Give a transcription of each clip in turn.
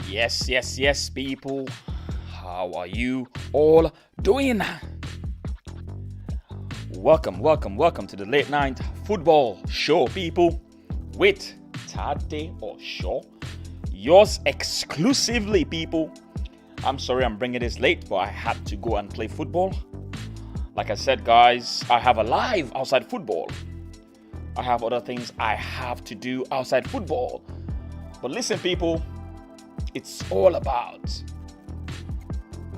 Yes, people. How are you all doing? Welcome to the late night football show, people, with Tade or Shaw. Yours exclusively, people. I'm sorry I'm bringing this late, but I had to go and play football. Like I said, guys, I have a life outside football. I have other things I have to do outside football. But listen, people, it's all about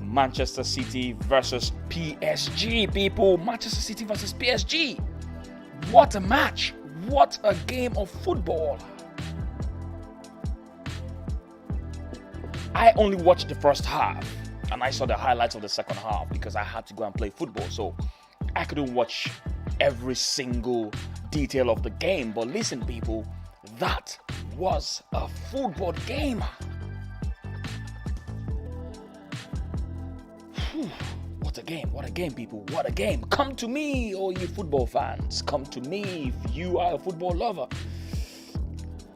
Manchester City versus PSG, people. Manchester City versus PSG. What a match. What a game of football. I only watched the first half and I saw the highlights of the second half because I had to go and play football. So I couldn't watch every single detail of the game. But listen, people, that was a football game. What a game, people. What a game. Come to me, all you football fans. Come to me if you are a football lover.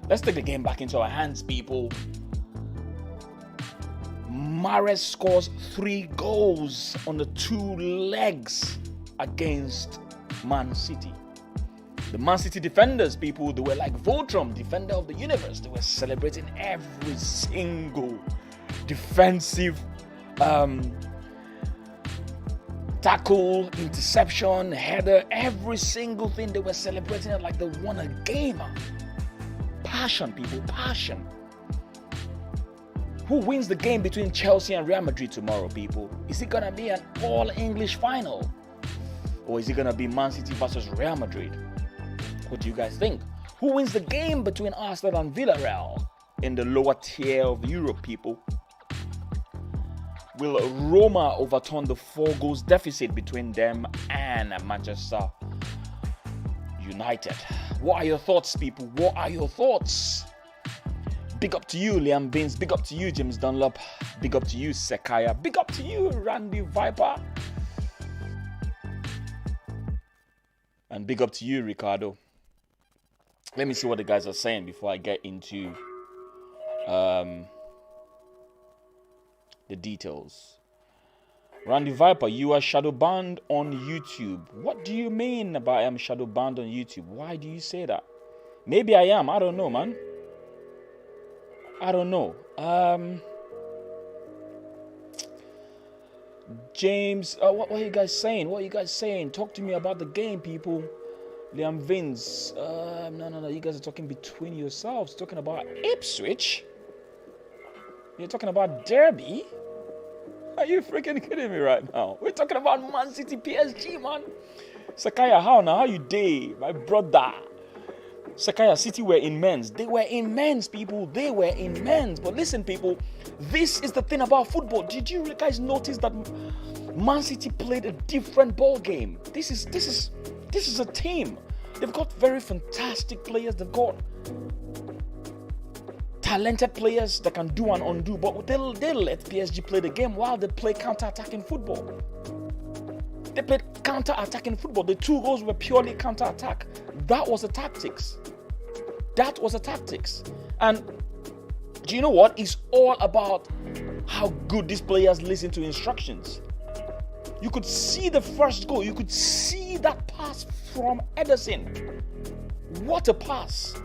Let's take the game back into our hands, people. Mahrez scores 3 goals on the 2 legs against Man City. The Man City defenders, people, they were like Voltron, defender of the universe. They were celebrating every single defensive tackle, interception, header, every single thing. They were celebrating it like they won a game. Passion, people, passion. Who wins the game between Chelsea and Real Madrid tomorrow, people? Is it going to be an all-English final? Or is it going to be Man City versus Real Madrid? What do you guys think? Who wins the game between Arsenal and Villarreal in the lower tier of Europe, people? Will Roma overturn the 4 goals deficit between them and Manchester United? What are your thoughts, people? What are your thoughts? Big up to you, Liam Baines. Big up to you, James Dunlop. Big up to you, Sekaya. Big up to you, Randy Viper. And big up to you, Ricardo. Let me see what the guys are saying before I get into the details. Randy Viper, you are shadow banned on YouTube. What do you mean by I'm shadow banned on YouTube? Why do you say that? Maybe I am. I don't know, man. I don't know. James, what are you guys saying? What are you guys saying? Talk to me about the game, people. Liam Vince. No. You guys are talking between yourselves. Talking about Ipswich. You're talking about Derby. Are you freaking kidding me right now? We're talking about Man City PSG, man. Sakaya, how now? How you day, my brother? Sakaya, City were immense. They were immense, people. They were immense. But listen, people, this is the thing about football. Did you guys notice that Man City played a different ball game? This is a team. They've got very fantastic players. They've got talented players that can do and undo. But they'll let PSG play the game while they play counter-attacking football. They played counter-attacking football. The 2 goals were purely counter-attack. That was the tactics. And do you know what? It's all about how good these players listen to instructions. You could see the first goal. You could see that pass from Ederson. What a pass.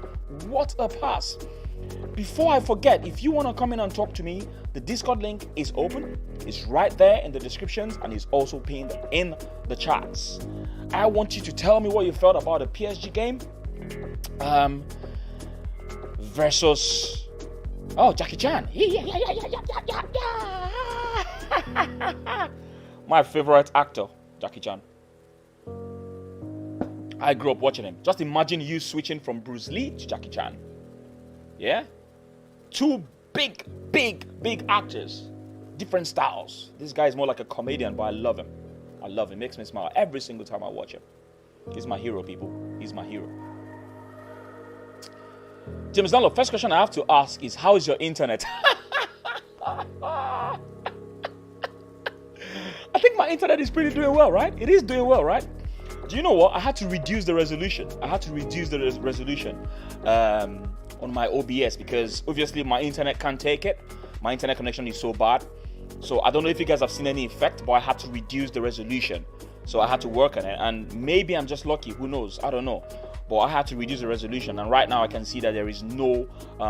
What a pass. Before I forget, if you want to come in and talk to me, the Discord link is open. It's right there in the descriptions and it's also pinned in the chats. I want you to tell me what you felt about the PSG game versus Jackie Chan. Yeah. My favorite actor, Jackie Chan. I grew up watching him. Just imagine you switching from Bruce Lee to Jackie Chan. Yeah? 2 big actors. Different styles. This guy is more like a comedian, but I love him. It makes me smile every single time I watch him. He's my hero, people. He's my hero. James Dunlop, first question I have to ask is, how is your internet? I think my internet is pretty doing well, right? It is doing well, right? Do you know what? I had to reduce the resolution. On my OBS because obviously my internet can't take it. My internet connection is so bad. So I don't know if you guys have seen any effect, but I had to reduce the resolution. So I had to work on it, and maybe I'm just lucky, who knows, I don't know. But I had to reduce the resolution, and right now I can see that there is no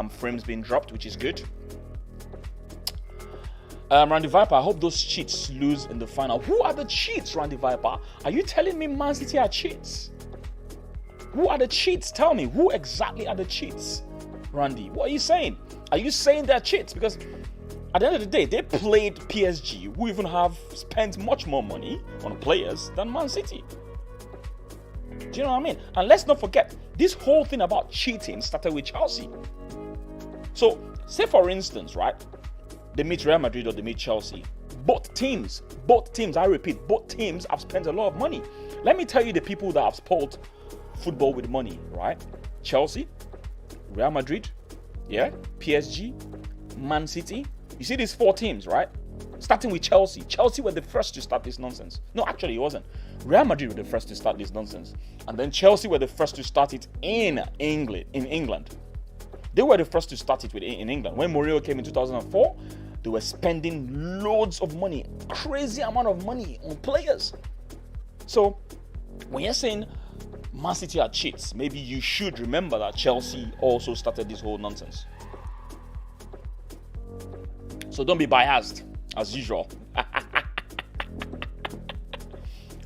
frames being dropped, which is good. Randy Viper, I hope those cheats lose in the final. Who are the cheats, Randy Viper? Are you telling me Man City are cheats? Who are the cheats? Tell me, who exactly are the cheats? Randy, what are you saying? Are you saying they're cheats? Because at the end of the day, they played PSG, who even have spent much more money on players than Man City. Do you know what I mean? And let's not forget, this whole thing about cheating started with Chelsea. So, say for instance, right, they meet Real Madrid or they meet Chelsea. Both teams, I repeat, both teams have spent a lot of money. Let me tell you the people that have spoiled football with money, right? Chelsea, Real Madrid, yeah, PSG, Man City. You see these 4 teams, right? Starting with Chelsea. Chelsea were the first to start this nonsense. No, actually it wasn't. Real Madrid were the first to start this nonsense. And then Chelsea were the first to start it in England. They were the first to start it in England. When Mourinho came in 2004, they were spending loads of money, crazy amount of money on players. So when you're saying Man City are cheats, maybe you should remember that Chelsea also started this whole nonsense. So don't be biased as usual.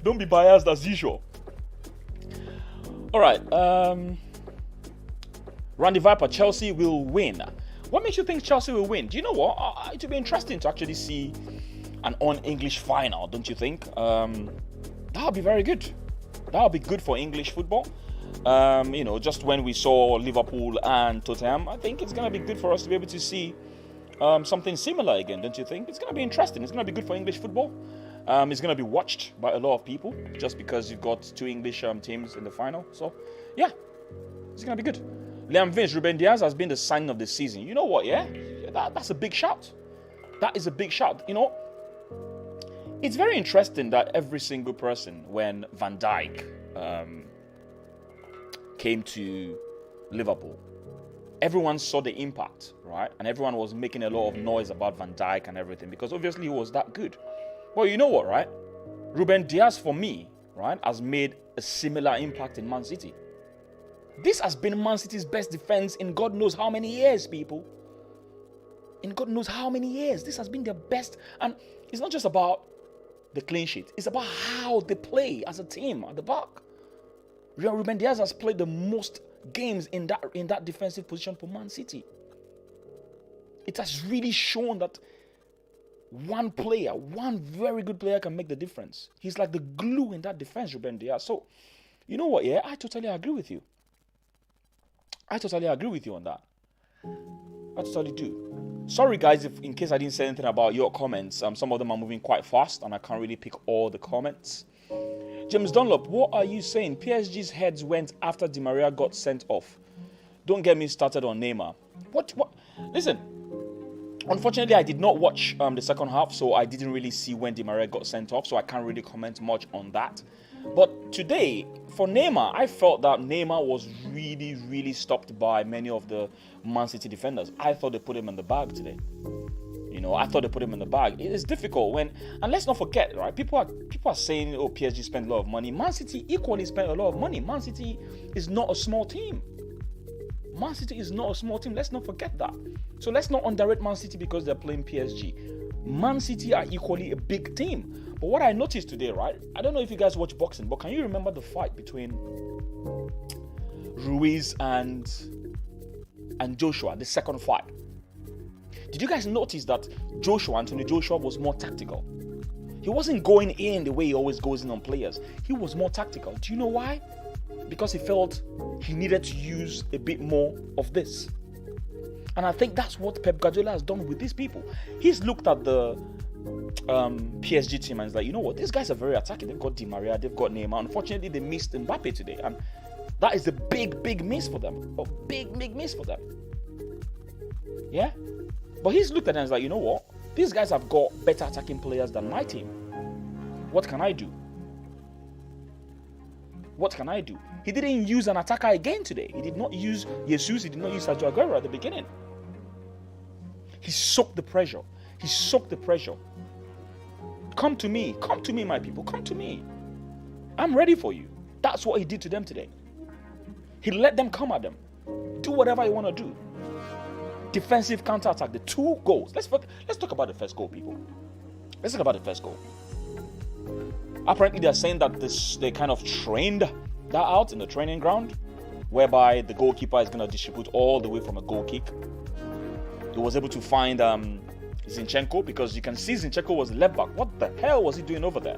Don't be biased as usual. All right. Randy Viper, Chelsea will win. What makes you think Chelsea will win? Do you know what? It would be interesting to actually see an un-English final, don't you think? That would be very good. That would be good for English football. Just when we saw Liverpool and Tottenham, I think it's going to be good for us to be able to see something similar again, don't you think? It's going to be interesting. It's going to be good for English football. It's going to be watched by a lot of people just because you've got 2 English teams in the final. So, yeah, it's going to be good. Liam Vince, Ruben Diaz has been the signing of the season. You know what, yeah? That's a big shout. That is a big shout. It's very interesting that every single person, when Van Dijk came to Liverpool, everyone saw the impact, right? And everyone was making a lot of noise about Van Dijk and everything because obviously he was that good. Well, you know what, right? Ruben Diaz, for me, right, has made a similar impact in Man City. This has been Man City's best defense in God knows how many years, people. In God knows how many years. This has been their best. And it's not just about the clean sheet. It's about how they play as a team at the back. Ruben Diaz has played the most games in that defensive position for Man City. It has really shown that one very good player can make the difference. He's like the glue in that defense, Ruben Diaz. So, you know what, yeah? I totally agree with you. I totally agree with you on that. I totally do. Sorry, guys, if in case I didn't say anything about your comments. Some of them are moving quite fast, and I can't really pick all the comments. James Dunlop, what are you saying? PSG's heads went after Di Maria got sent off. Don't get me started on Neymar. What? Listen, unfortunately, I did not watch the second half, so I didn't really see when Di Maria got sent off, so I can't really comment much on that. But today, for Neymar, I felt that Neymar was really, really stopped by many of the Man City defenders. I thought they put him in the bag today. I thought they put him in the bag. It is difficult and let's not forget, right? People are saying, oh, PSG spent a lot of money. Man City equally spent a lot of money. Man City is not a small team. Man City is not a small team. Let's not forget that. So let's not underrate Man City because they're playing PSG. Man City are equally a big team. But what I noticed today, right? I don't know if you guys watch boxing, but can you remember the fight between Ruiz and Joshua, the second fight? Did you guys notice that Anthony Joshua was more tactical? He wasn't going in the way he always goes in on players. He was more tactical. Do you know why? Because he felt he needed to use a bit more of this. And I think that's what Pep Guardiola has done with these people. He's looked at the PSG team and is like, you know what, these guys are very attacking. They've got Di Maria, they've got Neymar. Unfortunately, they missed Mbappe today, and that is a big miss for them. A big miss for them. Yeah, but he's looked at it and is like, you know what, these guys have got better attacking players than my team. What can I do? What can I do? He didn't use an attacker again today. He did not use Jesus. He did not use Sergio Aguero at the beginning. He soaked the pressure. He soaked the pressure. Come to me, my people, come to me. I'm ready for you. That's what he did to them today. He let them come at them. Do whatever you want to do. Defensive counter-attack, the 2 goals. Let's talk about the first goal, people. Let's talk about the first goal. Apparently, they're saying that they kind of trained that out in the training ground, whereby the goalkeeper is going to distribute all the way from a goal kick. He was able to find Zinchenko, because you can see Zinchenko was left back. What the hell was he doing over there?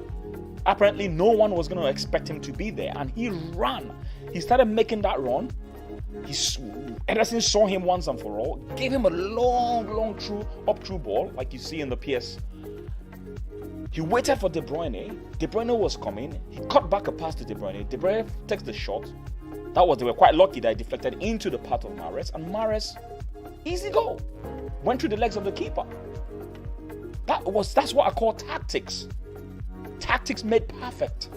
Apparently, no one was going to expect him to be there, and he ran. He started making that run. Ederson saw him once and for all, gave him a long through ball, like you see in the PS. He waited for De Bruyne. De Bruyne was coming. He cut back a pass to De Bruyne. De Bruyne takes the shot. They were quite lucky that he deflected into the path of Mahrez, and Mahrez, easy goal, went through the legs of the keeper. That's what I call tactics. Tactics made perfect.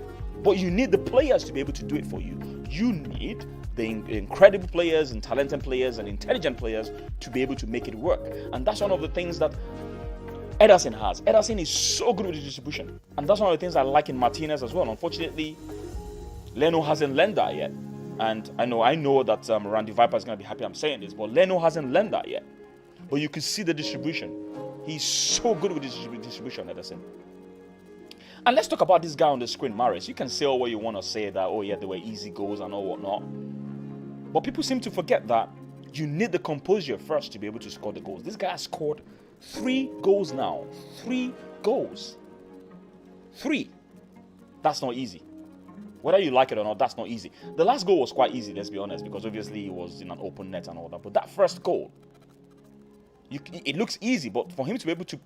But you need the players to be able to do it for you. You need the incredible players and talented players and intelligent players to be able to make it work. And that's one of the things that Ederson has. Ederson is so good with the distribution. And that's one of the things I like in Martinez as well. Unfortunately, Leno hasn't learned that yet. And I know that Randy Viper is going to be happy I'm saying this, but Leno hasn't learned that yet. But you can see the distribution. He's so good with the distribution, Ederson. And let's talk about this guy on the screen, Mahrez. You can say all what you want to say, that, oh yeah, they were easy goals and all whatnot. But people seem to forget that you need the composure first to be able to score the goals. This guy has scored 3 goals now. 3 goals. 3. That's not easy. Whether you like it or not, that's not easy. The last goal was quite easy, let's be honest, because obviously it was in an open net and all that. But that first goal, it looks easy, but for him to be able to,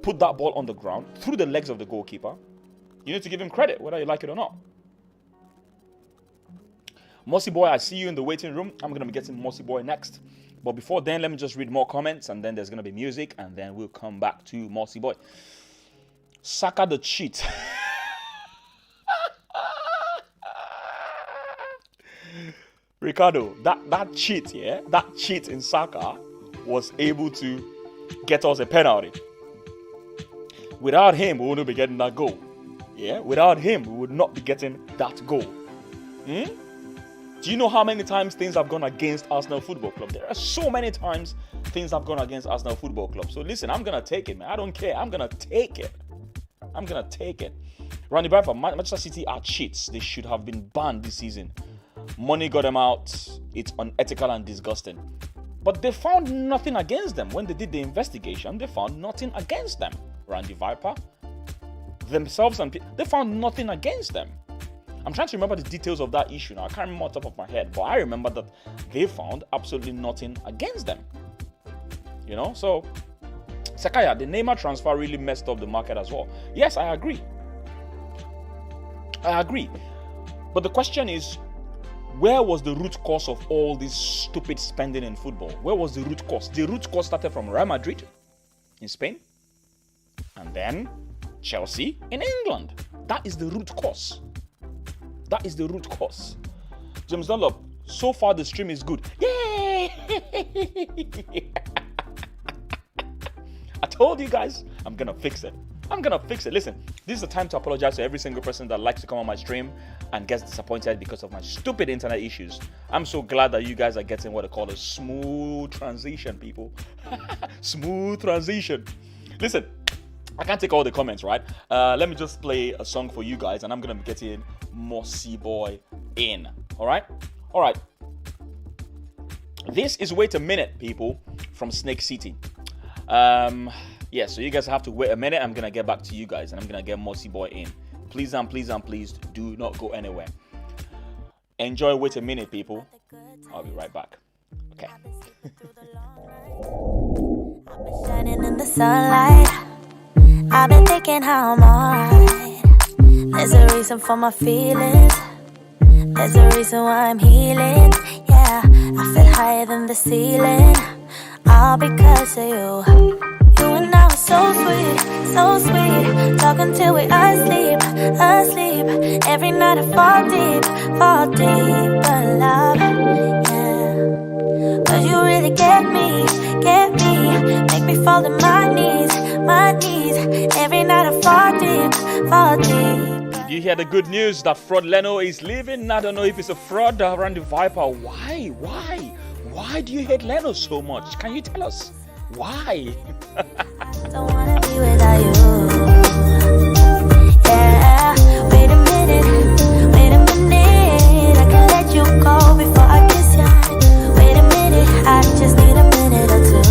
put that ball on the ground through the legs of the goalkeeper, you need to give him credit, whether you like it or not. Mossy Boy, I see you in the waiting room. I'm going to be getting Mossy Boy next. But before then, let me just read more comments, and then there's going to be music, and then we'll come back to Mossy Boy. Saka the cheat. Ricardo, that cheat, yeah? That cheat in Saka was able to get us a penalty. Without him, we wouldn't be getting that goal. Yeah? Without him, we would not be getting that goal. Do you know how many times things have gone against Arsenal Football Club? There are so many times things have gone against Arsenal Football Club. So listen, I'm going to take it, man. I don't care. I'm going to take it. Randy Bradford, Manchester City are cheats. They should have been banned this season. Money got them out. It's unethical and disgusting. But they found nothing against them. When they did the investigation, they found nothing against them. Randy Viper, themselves, and they found nothing against them. I'm trying to remember the details of that issue now. I can't remember on top of my head, but I remember that they found absolutely nothing against them. So Sakaya, the Neymar transfer really messed up the market as well. Yes, I agree. But the question is, where was the root cause of all this stupid spending in football? Where was the root cause? The root cause started from Real Madrid in Spain, and then Chelsea in England. That is the root cause. James Dunlop, so far the stream is good. Yay! I told you guys, I'm gonna fix it. Listen, this is the time to apologize to every single person that likes to come on my stream and gets disappointed because of my stupid internet issues. I'm so glad that you guys are getting what I call a smooth transition, people. Smooth transition. Listen, I can't take all the comments, right? Let me just play a song for you guys, and I'm gonna be getting Mossy Boy in. All right. This is Wait a Minute, people, from Snake City. So you guys have to wait a minute. I'm gonna get back to you guys, and I'm gonna get Mossy Boy in. Please do not go anywhere. Enjoy Wait a Minute, people. I'll be right back. Okay. Shining in the sunlight. I've been thinking how I'm alright. There's a reason for my feelings. There's a reason why I'm healing. Yeah, I feel higher than the ceiling. All because of you. You and I were so sweet. Talking till we asleep. Every night I fall deep. But love, yeah. Cause you really get me, make me fall to my knees, every night I fall deep. Did you hear the good news that Fraud Leno is leaving? I don't know if it's a fraud around the Viper. Why do you hate Leno so much? Can you tell us why? Don't wanna be without you. Yeah, wait a minute, I can let you go before I kiss you. Wait a minute, I just need a minute or two.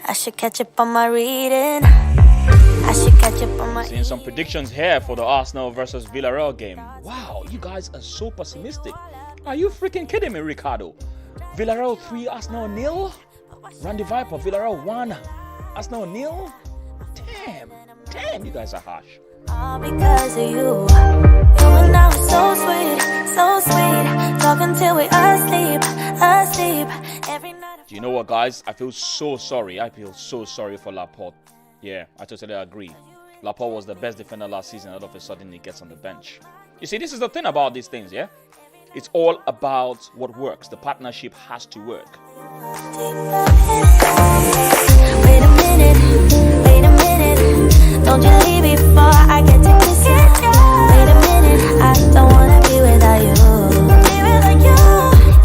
I should catch up on my reading. Seeing some predictions here for the Arsenal versus Villarreal game. Wow, you guys are so pessimistic. Are you freaking kidding me, Ricardo? Villarreal 3, Arsenal 0? Randy Viper, Villarreal 1, Arsenal 0? Damn, you guys are harsh. All because of you. You and I were so sweet, talking till we asleep. Every night. Do you know what, guys? I feel so sorry. For Laporte. Yeah, I totally agree. Laporte was the best defender last season. All of a sudden, he gets on the bench. You see, this is the thing about these things, yeah? It's all about what works. The partnership has to work. Wait a minute. Don't you leave before I get to kiss you. Wait a minute, I don't wanna be without you.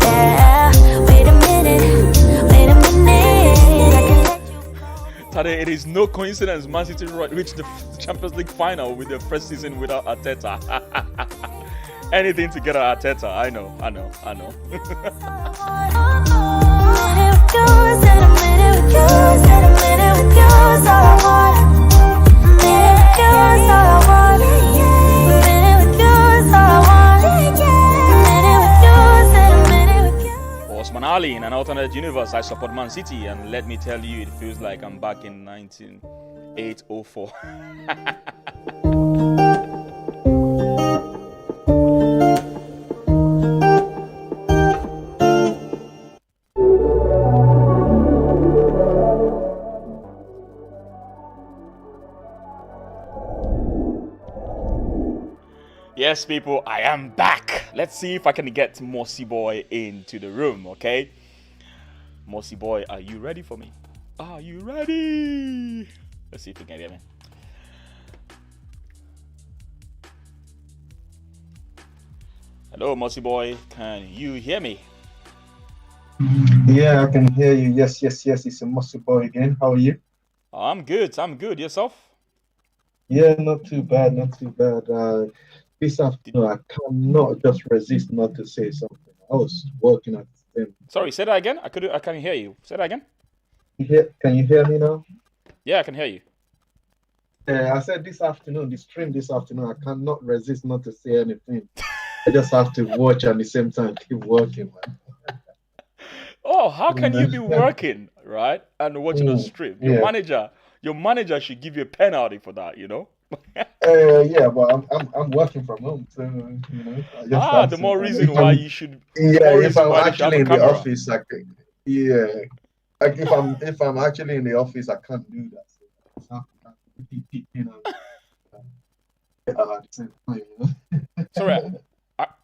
Yeah, wait a minute. Tade, it is no coincidence Man City reached the Champions League final with their first season without Arteta. Anything to get at Arteta, I know. Malin, in an alternate universe, I support Man City, and let me tell you, it feels like I'm back in 1904. Yes, people, I am back. Let's see if I can get Mossy Boy into the room, okay? Mossy Boy, are you ready for me? Are you ready? Let's see if we can hear me. Hello, Mossy Boy. Can you hear me? Yeah, I can hear you. Yes. It's a Mossy Boy again. How are you? I'm good. Yourself? Yeah, not too bad. This afternoon, I cannot just resist not to say something. I was working at the same. Sorry, say that again. I can't hear you. Say that again. Can you hear me now? Yeah, I can hear you. I said the stream this afternoon, I cannot resist not to say anything. I just have to watch and at the same time keep working, man. Oh, how can you be working, right, and watching a stream? Your Yeah. manager should give you a penalty for that, you know? Yeah, but I'm working from home, so you know. I just have the to- more reason if why I'm- you should. Yeah, if I'm why they should have actually a in the camera. office, I can. Yeah, like if I'm actually in the office, I can't do that. So I just have to keep, you know. At the same time, you know. Sorry,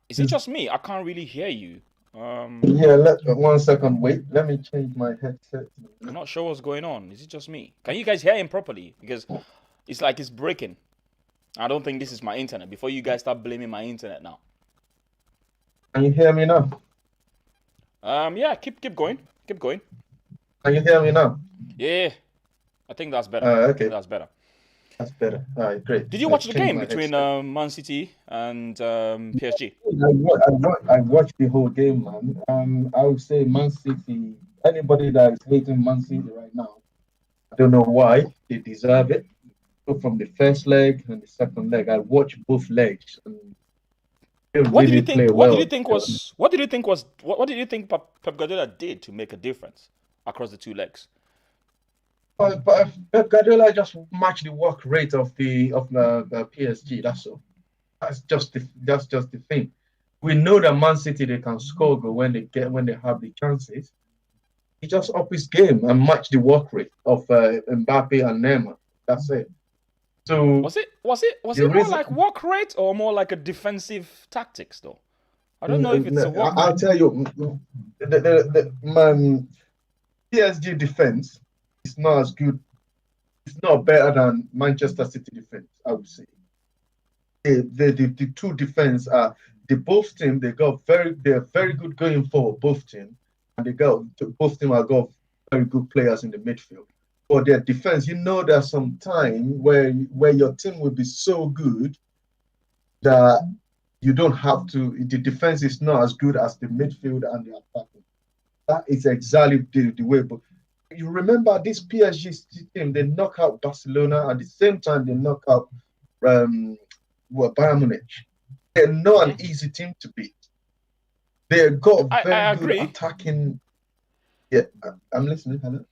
is it just me? I can't really hear you. Yeah, 1 second. Wait, let me change my headset. I'm not sure what's going on. Is it just me? Can you guys hear him properly? Because it's like it's breaking. I don't think this is my internet. Before you guys start blaming my internet now. Can you hear me now? Yeah, keep going. Keep going. Can you hear me now? Yeah, I think that's better. Okay. That's better. That's better. All right, great. Did you watch the Change game my between headset. Man City and PSG? I watched the whole game, man. I would say Man City. Anybody that is hating Man City right now, I don't know why. They deserve it. So from the first leg and the second leg, I watched both legs. And they What did really you think? play What well. did you think was? What did you think was? What did you think Pep Guardiola did to make a difference across the two legs? But Pep Guardiola just matched the work rate of the PSG. That's all. That's just the thing. We know that Man City, they can score goal when they have the chances. He just up his game and match the work rate of Mbappe and Neymar. That's it. So Was it more reason- like work rate or more like a defensive tactics though? I don't know if it's a work I'll rate. tell you, the PSG defense is not as good. It's not better than Manchester City defense, I would say. The two defense are the both team. They're very good going forward, both team, and both team have got very good players in the midfield. But their defense, there's some time where your team will be so good that you don't have to. The defense is not as good as the midfield and the attacking. That is exactly the way. But you remember this PSG team? They knock out Barcelona at the same time they knock out Bayern Munich. They're not an easy team to beat. They've got very good attacking. Yeah, I'm listening. Hello.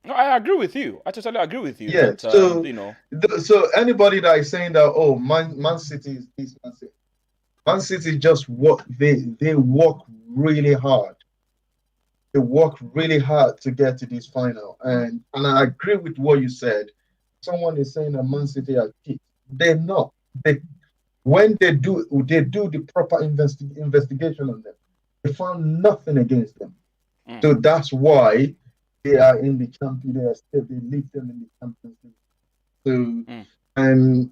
No, I agree with you. I totally agree with you. Yeah. That, so anybody that is saying that Man City is this, Man City just work. They work really hard. They work really hard to get to this final, and I agree with what you said. Someone is saying that Man City are cheap. They're not. When they do the proper investigation on them, they found nothing against them. So that's why they are in the Champions League. They lead them in the Champions League. So and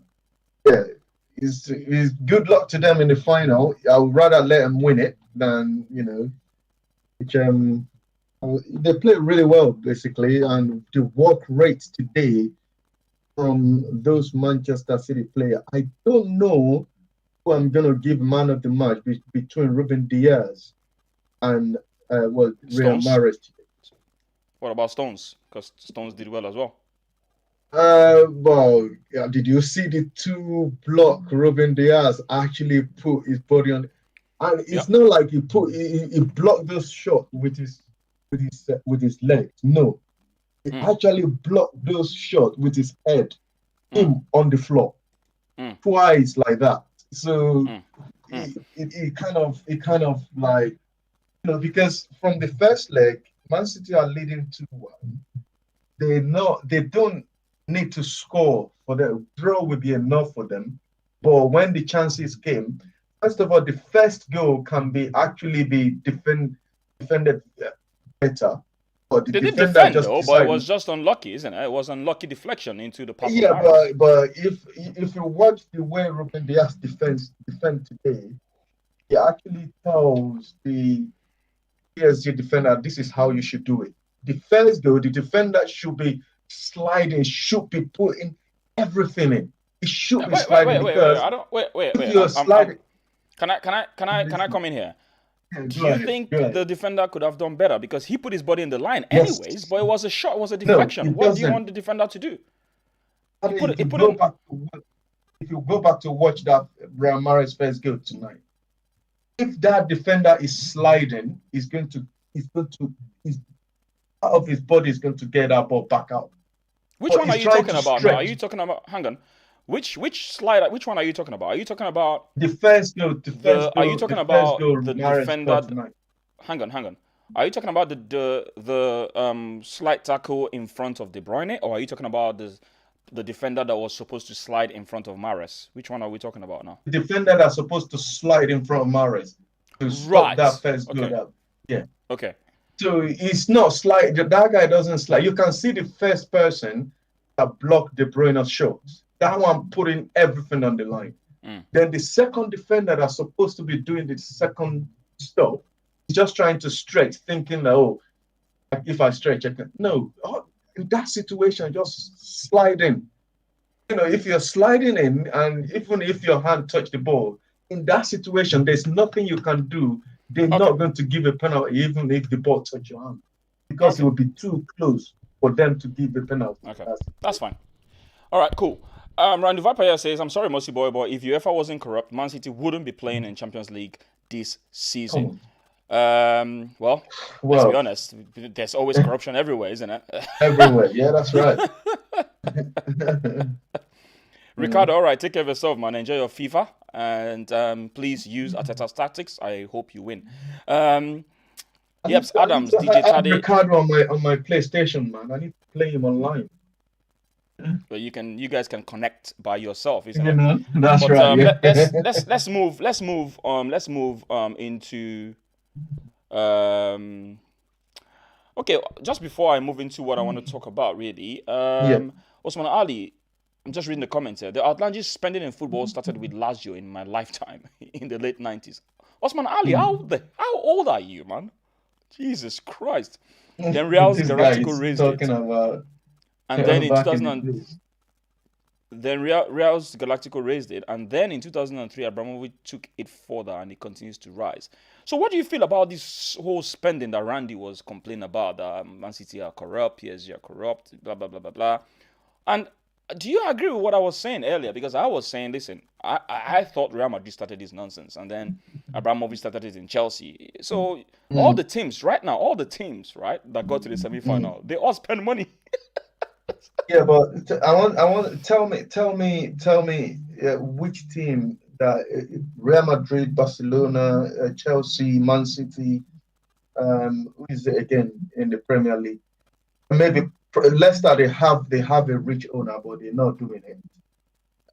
yeah, it's good luck to them in the final. I would rather let them win it than they play really well basically, and the work rate today from those Manchester City players. I don't know who I'm gonna give man of the match between Ruben Diaz and Real Mahrez. What about Stones? Because Stones did well as well. Did you see the two block Ruben Diaz actually put his body on? And it's not like he blocked those shots with his legs. No, he actually blocked those shots with his head, him on the floor, twice like that. So it kind of like because from the first leg, Man City are leading 2-1. They don't need to score for the draw will be enough for them. But when the chances came, first of all, the first goal can be defended better. But they did defend though, but it was just unlucky, isn't it? It was unlucky deflection into the path. Yeah, but if you watch the way Ruben Diaz defend today, he actually tells the PSG defender, this is how you should do it. The first goal, the defender should be sliding, should be putting everything in. It should be sliding because you're sliding. Can I come in here? Yeah, do you think the defender could have done better? Because he put his body in the line anyways, but it was a shot, it was a deflection. What do you want the defender to do? If you go back to watch that Real Madrid first goal tonight, if that defender is sliding, he's out of his body is going to get that ball back out. Which one are you talking about now? Are you talking about? Hang on. Which slider? Which one are you talking about? Are you talking about the first goal? Are you talking about the defender? Hang on. Are you talking about the slight tackle in front of De Bruyne, or are you talking about the defender that was supposed to slide in front of Mahrez? Which one are we talking about now? The defender that's supposed to slide in front of Mahrez to stop that first goal. Okay. Yeah. Okay. So it's not slide. That guy doesn't slide. You can see the first person that blocked De Bruyne's shots. That one putting everything on the line. Then the second defender that's supposed to be doing the second stop is just trying to stretch, thinking that, if I stretch, I can. No. In that situation, just slide in. If you're sliding in, and even if your hand touch the ball, in that situation, there's nothing you can do. They're not going to give a penalty, even if the ball touch your hand, because it would be too close for them to give a penalty. Okay, that's fine. All right, cool. Randy Vapaya says, I'm sorry, Mossy Boy, but if UEFA wasn't corrupt, Man City wouldn't be playing in Champions League this season. Well, let's be honest. There's always corruption everywhere, isn't it? Everywhere. Yeah, that's right. Ricardo, all right, take care of yourself, man. Enjoy your FIFA. And please use Ateta's tactics. I hope you win. Adams, DJ I have Tade. Ricardo on my PlayStation, man. I need to play him online. But you guys can connect by yourself, isn't You it? know, that's But right. Yeah. let's move into um okay, just before I move into what I want to talk about, really, Yeah. Osman Ali, I'm just reading the comments here. The outlandish spending in football started with Lazio in my lifetime in the late 90s. Osman Ali, how old are you, man? Jesus Christ. Then Real's This guy Galactico is raised talking it. about And then in back in 2000, the days. then Real's Galactico raised it, and then in 2003, Abramovich took it further, and it continues to rise. So, what do you feel about this whole spending that Randy was complaining about? That Man City are corrupt, PSG are corrupt, blah blah blah blah blah. And do you agree with what I was saying earlier? Because I was saying, listen, I thought Real Madrid started this nonsense, and then Abramovich started it in Chelsea. So all Mm, the teams right now, all the teams right that got to the mm. semi-final, they all spend money. Yeah, but I want tell me which team that Real Madrid, Barcelona, Chelsea, Man City, who is it again in the Premier League? Maybe Leicester they have a rich owner, but they're not doing it.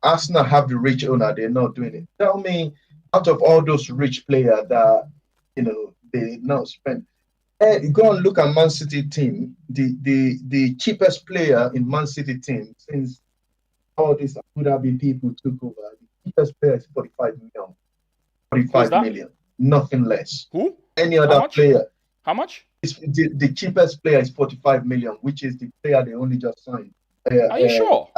Arsenal have the rich owner, they're not doing it. Tell me, out of all those rich players that they not spend. Go and look at Man City team. The cheapest player in Man City team since all these Abu Dhabi people took over. The cheapest player is 45 million. Who's 45 that? million, nothing less. Who? Any How other much? player, How much? the cheapest player is 45 million, which is the player they only just signed. Are you sure?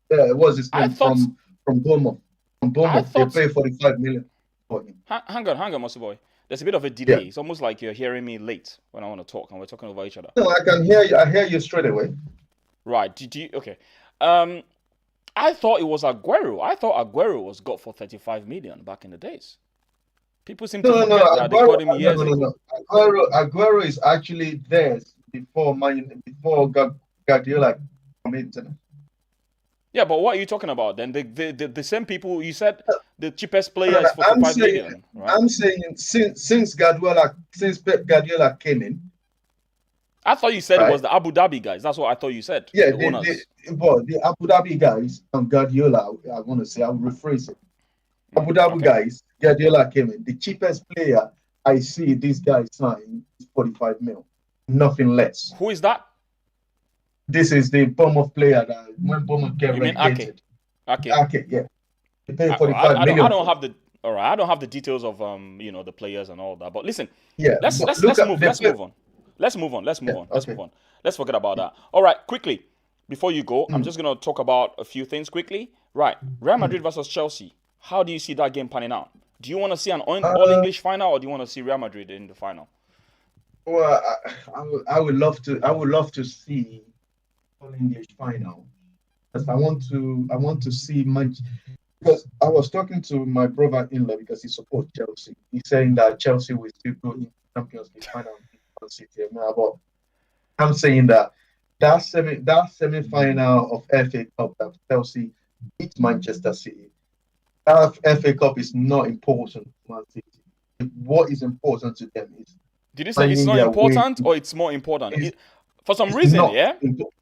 What's his I name thought. from Bournemouth? From I Bournemouth, they thought. pay 45 million for him. Hang on, Mossy boy. There's a bit of a Yeah. delay. It's almost like you're hearing me late when I want to talk, and we're talking over each other. No, I can hear you. I hear you straight away. Right? Did you? Okay. Um, I thought it was Aguero. I thought Aguero was got for 35 million back in the days. People seem to No, no, no. forget that they Aguero, got him no, years no, no, ago. no. Aguero is actually theirs before Guardiola come in. Yeah, but what are you talking about then? The same people you said the cheapest No, player no, is 45 million, right? I'm saying since Pep Guardiola came in, I thought you said it was right? the Abu Dhabi guys. That's what I thought you said. Yeah, The owners. the Abu Dhabi guys and Guardiola. I want to say I will rephrase it. Abu Dhabi Okay. guys, Guardiola came in. The cheapest player I see this guy sign is 45 mil, nothing less. Who is that? This is the Bournemouth player that when Bournemouth get You mean Ake? relegated. Ake. Okay, yeah. They pay I, 45 I million don't for him. have the all right. I don't have the details of the players and all that. But listen, Yeah, let's but let's look let's at move. the Let's play. move on. Let's move on. Let's move Yeah, on. Let's okay. move on. Let's forget about that. All right, quickly before you go, I'm Mm, just gonna talk about a few things quickly. Right, Real mm. Madrid versus Chelsea. How do you see that game panning out? Do you want to see an all Uh, English final, or do you want to see Real Madrid in the final? well, I would love to see all English final because I want to see much because I was talking to my brother-in-law because he supports Chelsea. He's saying that Chelsea will still go in Champions League final with Man City. But I'm saying that that semi-final of FA Cup that Chelsea beat Manchester City. That FA Cup is not important to Man City. What is important to them is Did you say it's finding not their way. important or it's more important? It's, For some it's reason, not yeah. important.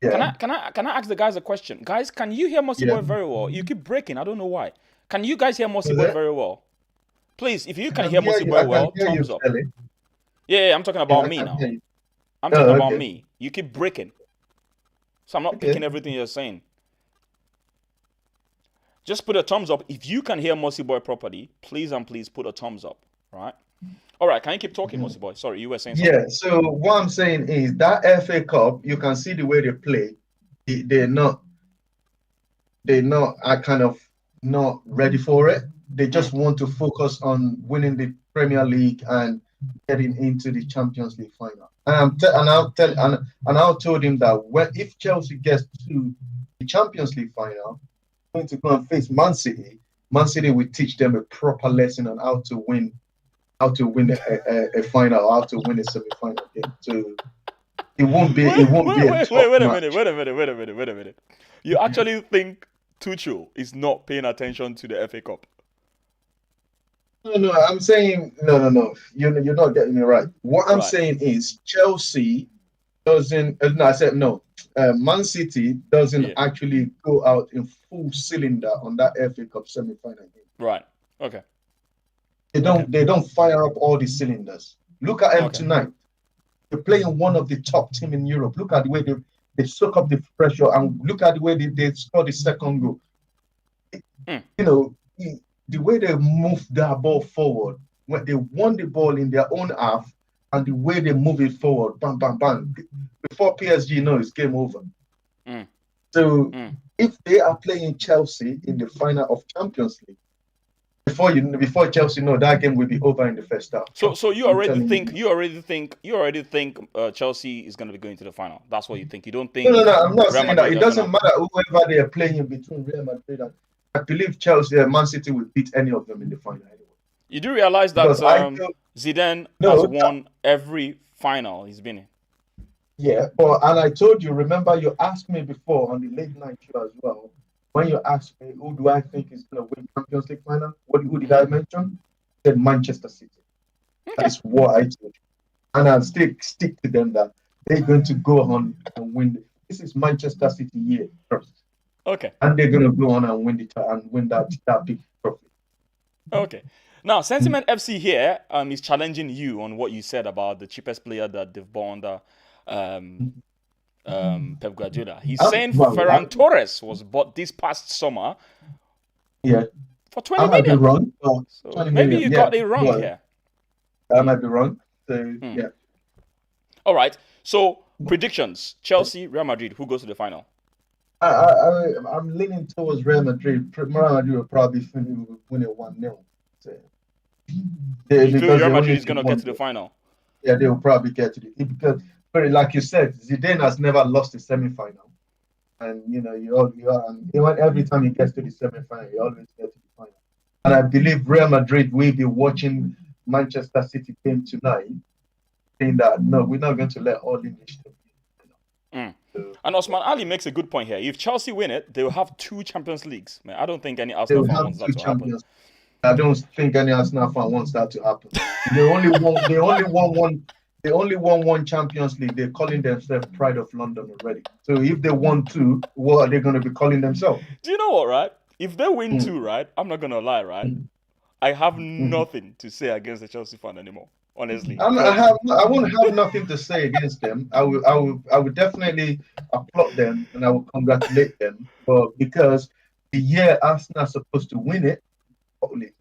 Can Yeah, I can I can I ask the guys a question? Guys, can you hear Mossy yeah. Boy very well? You keep breaking. I don't know why. Can you guys hear Mossy Is Boy it? very well? Please, if you I can can hear hear Mossy you. Boy I can well, hear you thumbs up. clearly. Yeah, I'm talking Yeah, about I me can now. hear you. I'm talking Oh, about okay. me. You keep breaking. So I'm not Okay. picking everything you're saying. Just put a thumbs up. If you can hear Mossy Boy properly, please and please put a thumbs up. Right? All right, can you keep talking, Mossy Boy? Sorry, you were saying something. Yeah. So what I'm saying is that FA Cup, you can see the way they play. They're not. They're not. Are kind of not ready for it. They Mm. just want to focus on winning the Premier League and getting into the Champions League final. And I told him that if Chelsea gets to the Champions League final, going to go and face Man City. Man City will teach them a proper lesson on how to win a final, how to win a semi-final game. So it won't be a tough Wait a minute. match. Wait a minute. Wait a minute. Wait a minute. You actually think Tuchel is not paying attention to the FA Cup? No, no, I'm saying no. You're not getting me right. What I'm Right. saying is Chelsea doesn't. No, I said no. Man City doesn't Yeah. actually go out in full cylinder on that FA Cup semi-final game. Right. Okay. They don't fire up all the cylinders. Look at them Okay. tonight. They're playing one of the top team in Europe. Look at the way they soak up the pressure, and look at the way they score the second goal. Mm. You know, the way they move that ball forward, when they won the ball in their own half, and the way they move it forward, bam, bam, bam. Before PSG know it's game over. Mm. So if they are playing Chelsea in the final of Champions League, before Chelsea know that game will be over in the first half. So you already think Chelsea is going to be going to the final. That's what you think. You don't think No. I'm not Real saying that. Madrid It are doesn't gonna... matter whoever they are playing in between Real Madrid and I believe Chelsea and Man City will beat any of them in the final anyway. You do realize that Zidane has won every final he's been in. Yeah, and I told you, remember you asked me before on the late night show as well. When you asked me who do I think is going to win Champions League final, who did I mention? I said Manchester City. Okay. That's what I told you. And I'll stick to them that they're going to go on and win. This is Manchester City year first. Okay. And they're going to go on and win that big trophy. Okay. Now, Sentiment FC here is challenging you on what you said about the cheapest player that they've bought under Pep Guardiola. He's saying Ferran Torres was bought this past summer for 20 million. I might be wrong. So maybe you got it wrong here. I might be wrong. So, yeah. All right. So, predictions. Chelsea, Real Madrid. Who goes to the final? I'm leaning towards Real Madrid. Real Madrid will probably win it 1-0. So, you feel Real Madrid is going to get to the final? Yeah, they will probably get to it. Because, like you said, Zidane has never lost a semi-final. And, every time he gets to the semi-final, he always gets to the final. And I believe Real Madrid will be watching Manchester City game tonight, saying that, no, we're not going to let all English teams. And Osman Ali makes a good point here. If Chelsea win it, they will have 2 Champions Leagues. Man, I don't think any Arsenal fan wants that to happen. I don't think any Arsenal fan wants that to happen. They only won one Champions League. They're calling themselves Pride of London already. So if they won 2, what are they going to be calling themselves? Do you know what, right? If they win 2, right, I'm not going to lie, right? I have nothing to say against the Chelsea fan anymore. Honestly, I won't have nothing to say against them. I will definitely applaud them and I will congratulate them. But because the year Arsenal are supposed to win it, probably.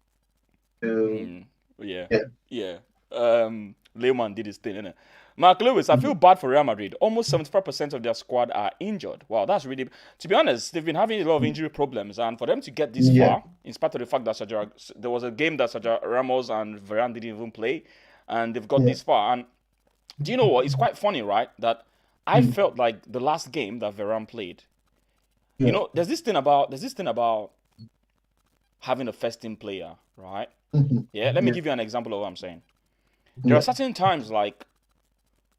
Lehman did his thing, innit? Mark Lewis, I feel bad for Real Madrid. Almost 75% of their squad are injured. Wow, that's really... To be honest, they've been having a lot of injury problems, and for them to get this far, in spite of the fact that there was a game that Sergio Ramos and Varane didn't even play, and they've got this far. And do you know what? It's quite funny, right? That I felt like the last game that Varane played, you know, there's this thing about having a first team player, right? Let me give you an example of what I'm saying. There are certain times, like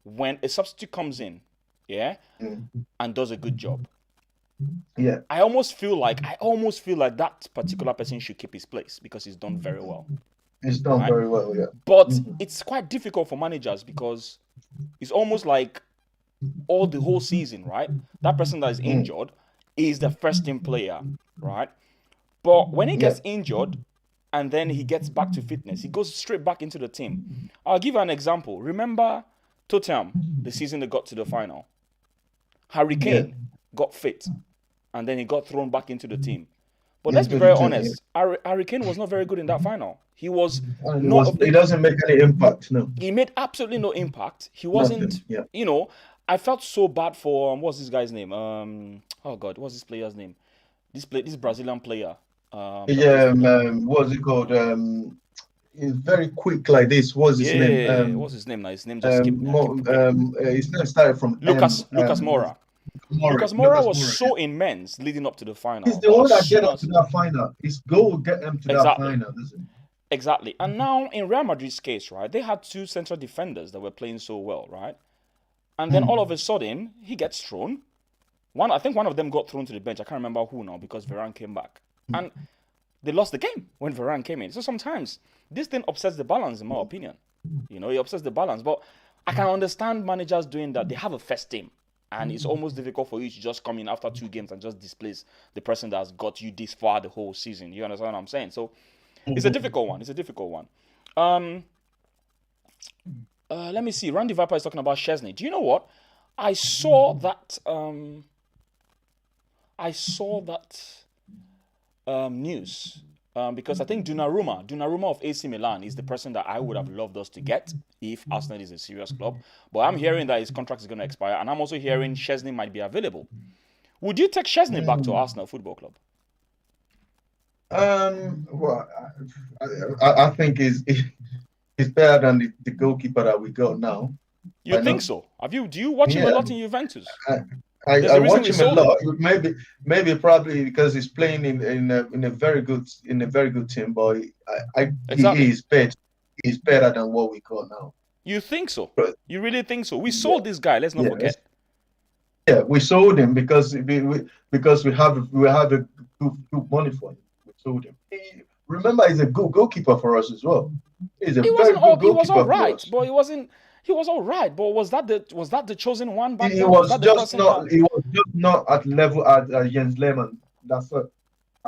when a substitute comes in, and does a good job. I almost feel like that particular person should keep his place because he's done very well. He's done very well, But it's quite difficult for managers because it's almost like the whole season, right? That person that is injured is the first team player, right? But when he gets injured and then he gets back to fitness, he goes straight back into the team. I'll give you an example. Remember Tottenham, the season they got to the final? Harry Kane got fit and then he got thrown back into the team. But let's be very honest, Harry Kane was not very good in that final. He was he doesn't make any impact, no. He made absolutely no impact. He wasn't, you know, I felt so bad for, what's this guy's name? What's this player's name? This Brazilian player. What's it called? He's very quick like this. What's his name? What's his name now? His name just skipped. His name started from Lucas Moura. Lucas Moura was so immense leading up to the final. He's the one that get up to that final. His goal will get them to that final, doesn't it? Exactly. And now in Real Madrid's case, right, they had 2 central defenders that were playing so well, right? And then all of a sudden, he gets thrown. I think one of them got thrown to the bench. I can't remember who now because Varane came back. And they lost the game when Varane came in. So sometimes this thing upsets the balance, in my opinion. You know, it upsets the balance. But I can understand managers doing that. They have a first team. And it's almost difficult for you to just come in after 2 games and just displace the person that has got you this far the whole season. You understand what I'm saying? So it's a difficult one. It's a difficult one. Let me see. Randy Viper is talking about Chesney. Do you know what? I saw that. News. Because I think Donnarumma of AC Milan is the person that I would have loved us to get if Arsenal is a serious club. But I'm hearing that his contract is going to expire, and I'm also hearing Chesney might be available. Would you take Chesney back to Arsenal Football Club? Well, I think he's better than the goalkeeper that we got now. You think so? Do you watch him a lot in Juventus? I watch him a lot. Maybe probably because he's playing in a very good team, but Exactly. he is better. He's better than what we got now. You think so? But, You really think so? We sold this guy. Let's not forget. Yeah, we sold him because we have a good money for him. We sold him. Remember, he's a good goalkeeper for us as well. He was all right, but he wasn't. He was all right, but was that the chosen one back then? He was just not at level at Jens Lehmann. That's it.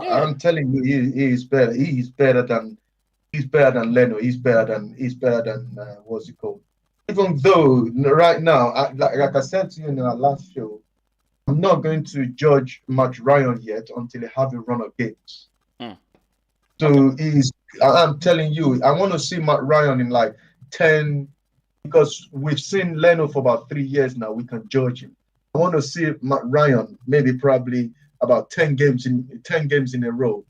Yeah. I'm telling you, he is better. He's better than Leno. He's better than what's it called? Even though right now, like I said to you in our last show, I'm not going to judge Matt Ryan yet until he have a run of games. So I'm telling you, I want to see Matt Ryan in like 10. Because we've seen Leno for about 3 years now, we can judge him. I want to see Matt Ryan probably about 10 games in a row,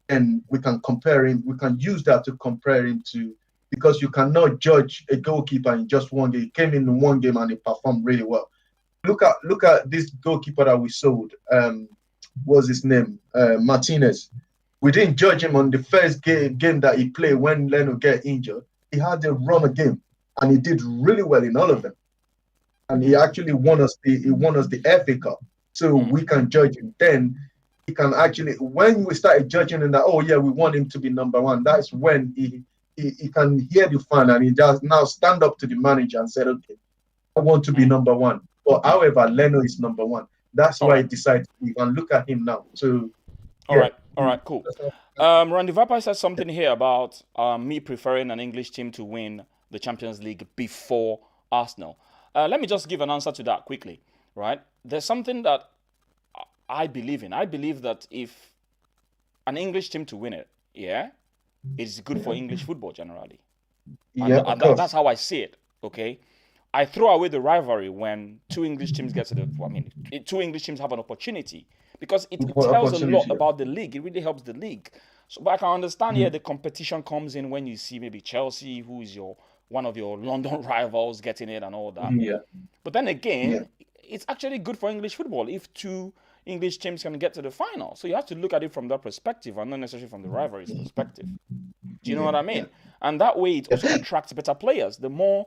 and we can compare him. We can use that to compare him to, because you cannot judge a goalkeeper in just one game. He came in one game and he performed really well. Look at this goalkeeper that we sold. What's his name? Martinez. We didn't judge him on the first game that he played when Leno get injured. He had a run of game. And he did really well in all of them. And he actually won us the FA Cup. So we can judge him. Then he can actually, when we started judging him that, oh yeah, we want him to be number one, that's when he can hear the fan and he does now stand up to the manager and say, okay, I want to be number one. But however, Leno is number one. That's why he decided to leave. And look at him now. So All right, cool. Randy Viper said something here about me preferring an English team to win the Champions League before Arsenal. Let me just give an answer to that quickly, right? There's something that I believe in. I believe that if an English team to win it, it's good for English football generally. And that's how I see it, okay? I throw away the rivalry when two English teams get to two English teams have an opportunity because it tells a lot about the league. It really helps the league. So, but I can understand here the competition comes in when you see maybe Chelsea, who is one of your London rivals, getting it and all that. Yeah. But then again, it's actually good for English football if two English teams can get to the final. So you have to look at it from that perspective and not necessarily from the rivalry's perspective. Do you know what I mean? And that way it also attracts better players. The more,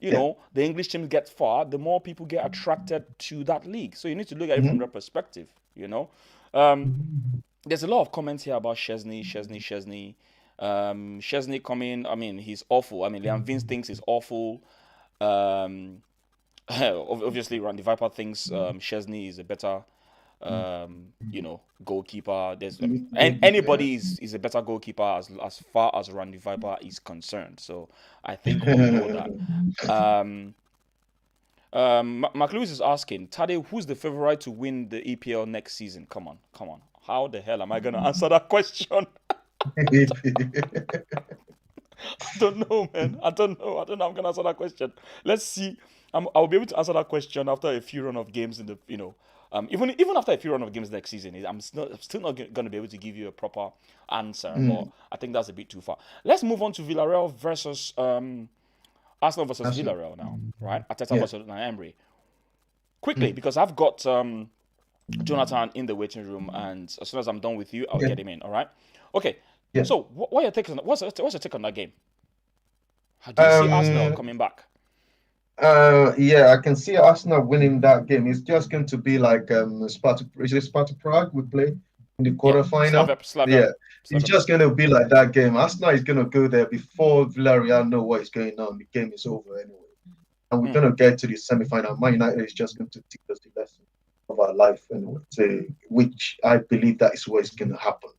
the English teams get far, the more people get attracted to that league. So you need to look at it from that perspective, There's a lot of comments here about Chesney. Chesney coming, he's awful. Liam Vince thinks he's awful. Obviously, Randy Viper thinks Chesney is a better, goalkeeper. Anybody is a better goalkeeper as far as Randy Viper is concerned. So I think we know that. Mark Lewis is asking, Tade, who's the favorite to win the EPL next season? Come on. How the hell am I going to answer that question? I don't know, man. I don't know. I'm going to answer that question. Let's see. I'll be able to answer that question after a few run of games in the, even after a few run of games next season. I'm still not going to be able to give you a proper answer. But I think that's a bit too far. Let's move on to Villarreal versus Arsenal versus Villarreal now, right? Arteta versus Emery. Quickly, because I've got Jonathan in the waiting room, and as soon as I'm done with you, I'll get him in. All right. Okay. Yeah. So, what are your takes on that? What's your take on that game? How do you see Arsenal coming back? I can see Arsenal winning that game. It's just going to be like Sparta Prague we play in the quarterfinal. Slavia. It's just going to be like that game. Arsenal is going to go there before Villarreal know what is going on. The game is over anyway. and we're going to get to the semi-final. Man United is just going to teach us the lesson of our life, and which I believe that is what's going to happen.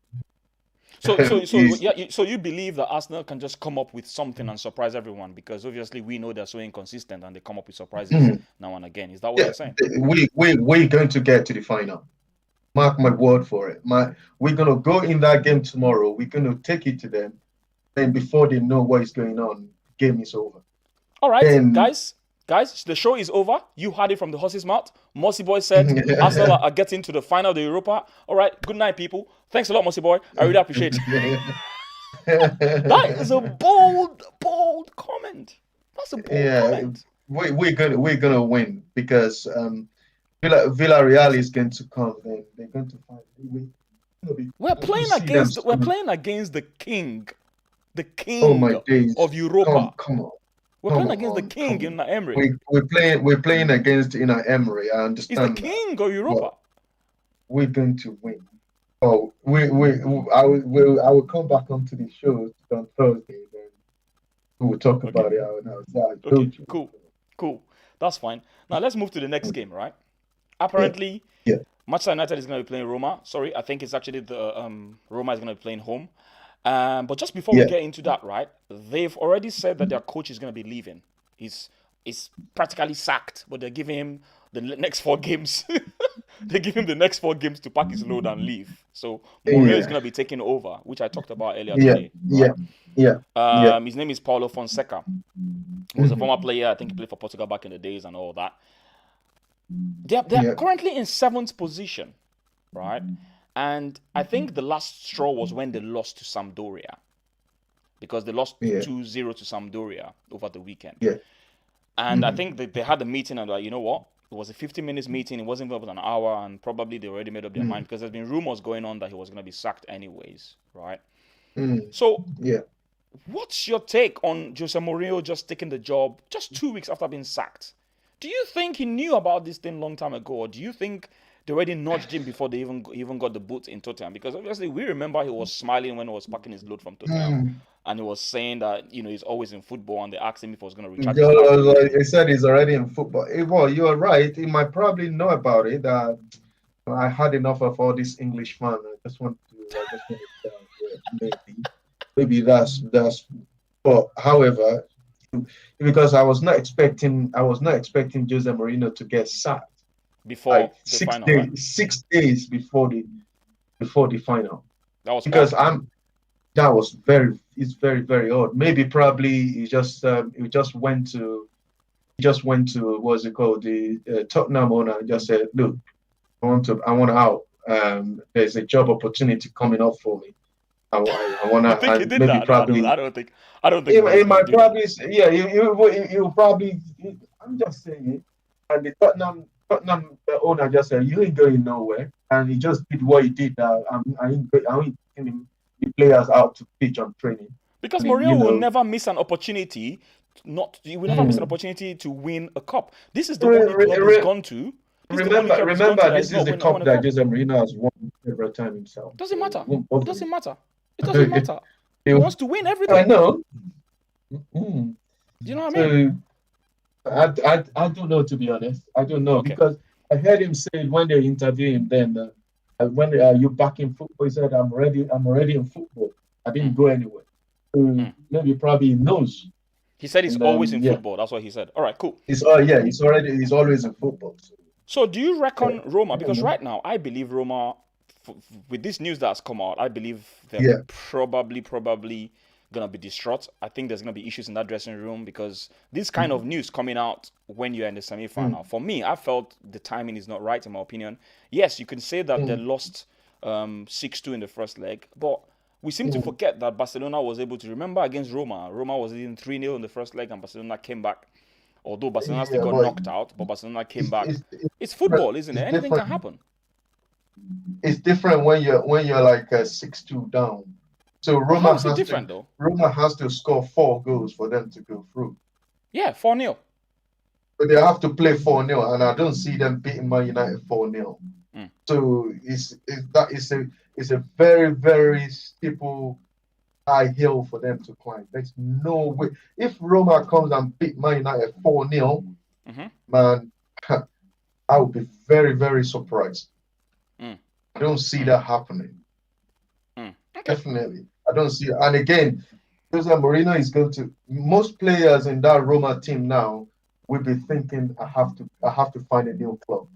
So you believe that Arsenal can just come up with something and surprise everyone, because obviously we know they're so inconsistent and they come up with surprises now and again. Is that what you're saying? We're going to get to the final. Mark my word for it. We're going to go in that game tomorrow. We're going to take it to them. Then before they know what is going on, the game is over. All right, guys, the show is over. You heard it from the horse's mouth. Mossy Boy said Arsenal are getting to the final of the Europa. All right, good night, people. Thanks a lot, Mossy Boy. I really appreciate it. That is a bold comment. That's a bold comment. We're gonna win, because Villarreal is going to come. They're going to fight. We're playing against the king of Europa. Come on. We're playing against the king in the Emery. We're playing against in Emery. I understand. He's the king of Europa. We're going to win. Oh, I will come back onto the show on Thursday. Then we will talk about it. Cool. That's fine. Now let's move to the next game, right? Apparently, Manchester United is going to be playing Roma. Sorry, I think it's actually the Roma is going to be playing home. But just before we get into that, right, they've already said that their coach is going to be leaving. He's practically sacked, but they're giving him the next 4 games. They give him the next 4 games to pack his load and leave. So Mahrez is going to be taking over, which I talked about earlier today. Right? His name is Paulo Fonseca. He was a former player. I think he played for Portugal back in the days and all that. They're currently in 7th position, right? And I think the last straw was when they lost to Sampdoria, because they lost 2-0 to Sampdoria over the weekend. And I think they had a meeting and you know what? It was a 50-minute meeting. It wasn't even an hour, and probably they already made up their mind, because there's been rumors going on that he was going to be sacked anyways, right? So, what's your take on Jose Mourinho just taking the job just 2 weeks after being sacked? Do you think he knew about this thing long time ago, or do you think they already nudged him before they even got the boot in Tottenham? Because obviously we remember he was smiling when he was packing his load from Tottenham, and he was saying that he's always in football, and they asked him if he was going to recharge. He said he's already in football. Well, you're right. He might probably know about it. That I had enough of all this English man. I just want to maybe that's. But however, because I was not expecting Jose Mourinho to get sacked before the final, 6 days before the final. That was because it's very, very odd. Maybe probably he just went to what's it called, the Tottenham owner, and just said, look, I want out. There's a job opportunity coming up for me. I want to. Think he did that? Probably. I don't think. It might probably. Yeah, you probably. I'm just saying it. And the Tottenham owner just said, you ain't going nowhere, and he just did what he did. I ain't getting the players out to pitch on training. Because Mourinho will never miss an opportunity. He will never miss an opportunity to win a cup. This is the only club he's gone to. Remember, this is the cup that Jose Mourinho has won several times himself. Doesn't matter. It doesn't matter. He wants to win everything. I know. Do you know what I mean? I don't know, to be honest. I don't know, because I heard him say when they interviewed him then, when you back in football, he said, I'm already in football. I didn't go anywhere. Maybe probably he knows. He said he's always in football. That's what he said. All right, cool. He's always in football. So do you reckon Roma? Because right now, I believe Roma, with this news that's come out, I believe they're probably going to be distraught. I think there's going to be issues in that dressing room, because this kind of news coming out when you're in the semi-final, for me, I felt the timing is not right, in my opinion. Yes, you can say that they lost 6-2 in the first leg, but we seem to forget that Barcelona was able to, remember against Roma. Roma was leading 3-0 in the first leg, and Barcelona came back. Although Barcelona still got knocked out, but Barcelona came back. It's football, isn't it? Anything can happen. It's different when you're like 6-2 down. So Roma has to score 4 goals for them to go through. Yeah, 4-0. But they have to play 4-0, and I don't see them beating Man United 4-0. So it's a very, very simple high hill for them to climb. There's no way. If Roma comes and beat Man United 4-0, man, I would be very, very surprised. I don't see that happening. Okay. Definitely. I don't see it. And again, Jose Mourinho is going to, most players in that Roma team now will be thinking, I have to find a new club.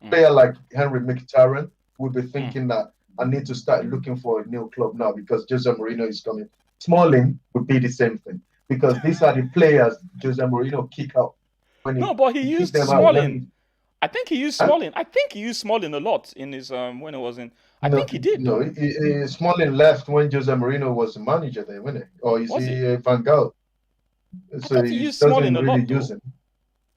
Player like Henry Mkhitaryan will be thinking that I need to start looking for a new club now because Jose Mourinho is coming. Smalling would be the same thing because these are the players Jose Mourinho kick out. But he used Smalling. I think he used Smalling. I think he used Smalling a lot in his when it was in. I think he did. No, Smalling left when Jose Mourinho was the manager there, wasn't it? Or is he Van Gaal? So he he used doesn't Smalling a really lot, use him.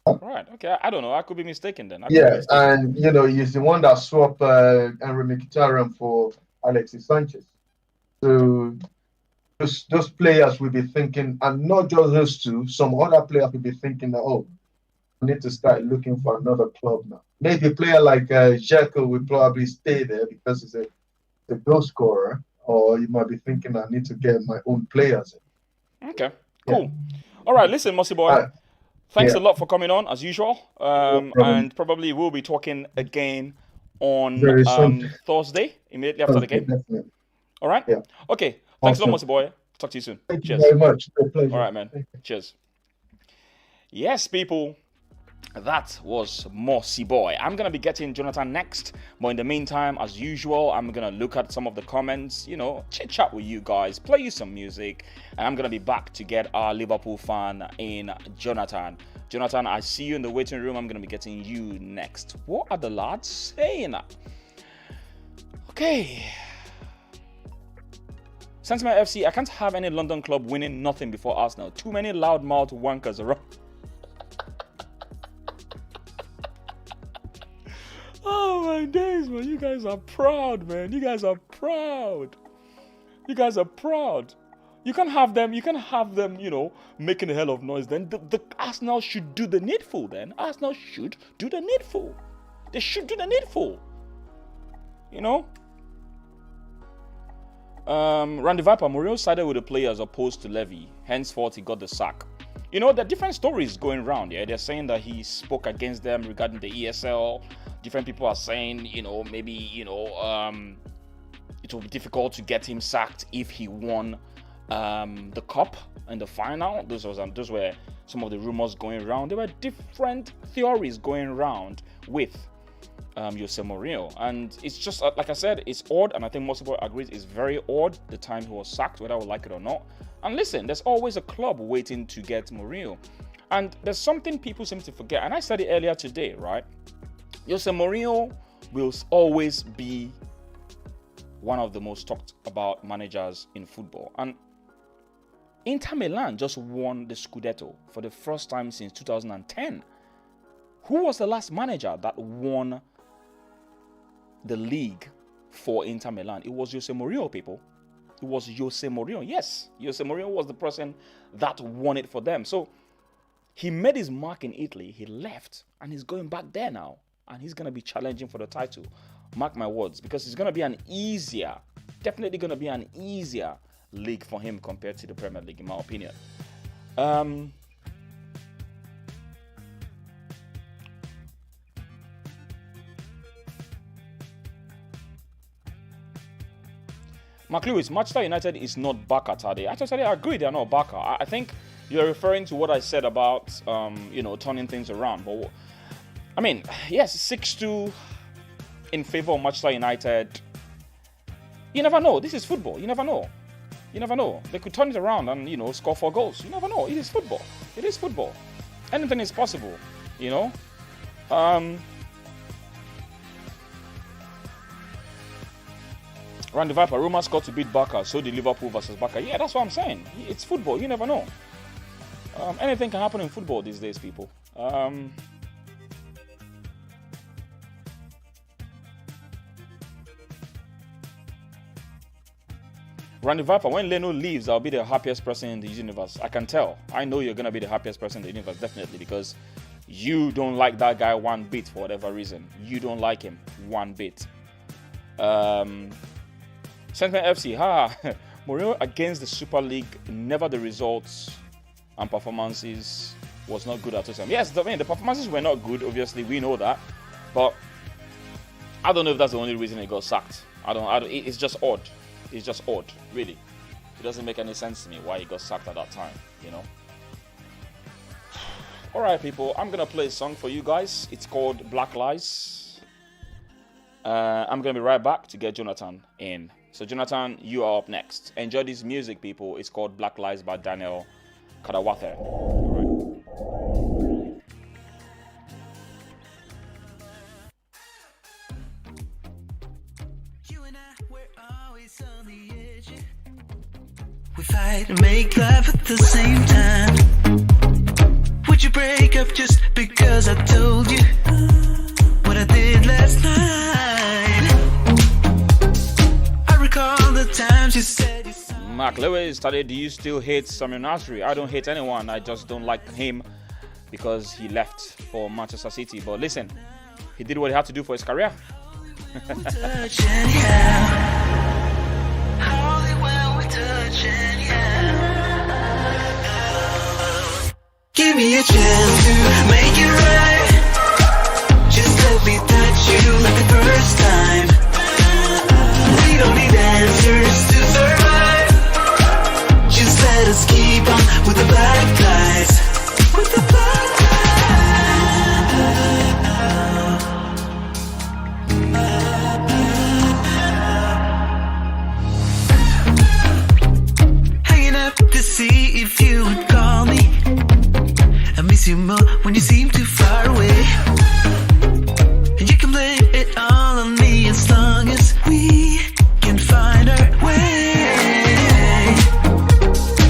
Right. Okay. I don't know. I could be mistaken then. And he's the one that swapped Henry Mkhitaryan for Alexis Sanchez. So those players will be thinking, and not just those two, some other players will be thinking that, I need to start looking for another club now. Maybe a player like Xhaka will probably stay there because he's a goal scorer, or you might be thinking, I need to get my own players in. Okay, cool. Yeah. All right, listen, Mossy boy. Thanks a lot for coming on, as usual. And probably we'll be talking again on Thursday, immediately after the game. Definitely. All right? Yeah. Okay. Thanks a lot, Mossy boy. Talk to you soon. Thank you very much. A pleasure. All right, man. Cheers. Yes, people. That was Mossy boy. I'm going to be getting Jonathan next. But in the meantime, as usual, I'm going to look at some of the comments, chit chat with you guys, play you some music. And I'm going to be back to get our Liverpool fan in Jonathan. Jonathan, I see you in the waiting room. I'm going to be getting you next. What are the lads saying? Okay. Sentiment FC, I can't have any London club winning nothing before Arsenal. Too many loudmouth wankers around. Oh my days, man. You guys are proud, man. You guys are proud. You guys are proud. You can have them, making a hell of noise. Then the Arsenal should do the needful then. Arsenal should do the needful. They should do the needful. Randy Viper, Mourinho sided with the players opposed to Levy. Henceforth, he got the sack. There are different stories going around. Yeah, they're saying that he spoke against them regarding the ESL. Different people are saying, maybe, it will be difficult to get him sacked if he won the cup in the final. Those were some of the rumors going around. There were different theories going around with Jose Mourinho, and it's just like I said, it's odd, and I think most people agree it's very odd the time he was sacked, whether I would like it or not. And listen, there's always a club waiting to get Mourinho, and there's something people seem to forget, and I said it earlier today, right? Jose Mourinho will always be one of the most talked about managers in football, and Inter Milan just won the Scudetto for the first time since 2010. Who was the last manager that won the league for Inter Milan? It was Jose Mourinho, people. It was Jose Mourinho. Yes, Jose Mourinho was the person that won it for them. So he made his mark in Italy. He left, and he's going back there now. And he's going to be challenging for the title. Mark my words, because it's going to be definitely going to be an easier league for him compared to the Premier League, in my opinion. Mark Lewis, Manchester United is not Barca, Tade. I totally agree, they are not Barca. I think you're referring to what I said about, turning things around. But, yes, 6-2 in favor of Manchester United. You never know. This is football. You never know. They could turn it around and, score 4 goals. You never know. It is football. Anything is possible, Randy Viper, Roma scored to beat Barca, so did Liverpool versus Barca. Yeah, that's what I'm saying. It's football. You never know. Anything can happen in football these days, people. Randy Viper, when Leno leaves, I'll be the happiest person in the universe. I can tell. I know you're going to be the happiest person in the universe, definitely, because you don't like that guy one bit for whatever reason. You don't like him one bit. Sentiment FC, Mourinho against the Super League, never the results and performances was not good at all. Yes, the performances were not good, obviously, we know that. But I don't know if that's the only reason he got sacked. I don't it's just odd. It's just odd, really. It doesn't make any sense to me why he got sacked at that time, you know. Alright, people, I'm gonna play a song for you guys. It's called Black Lies. I'm gonna be right back to get Jonathan in. So Jonathan, you are up next. Enjoy this music, people. It's called Black Lies by Daniel Kadawathe. We fight and make love at the same time. Would you break up just because I told you what I did last night? I recall the times you said you saw. Mark Lewis started, do you still hate Samir Nasri? I don't hate anyone. I just don't like him because he left for Manchester City. But listen, he did what he had to do for his career. Touch anyhow. Only when we touch anyhow. Give me a chance to make it right. Just let me touch you like the first time. We don't need answers to survive. Just let us keep on with the black guys. With the black guys. Hanging up to see if you would call me. I miss you more when you seem too far away. And you can blame it all on me as long as we can find our way.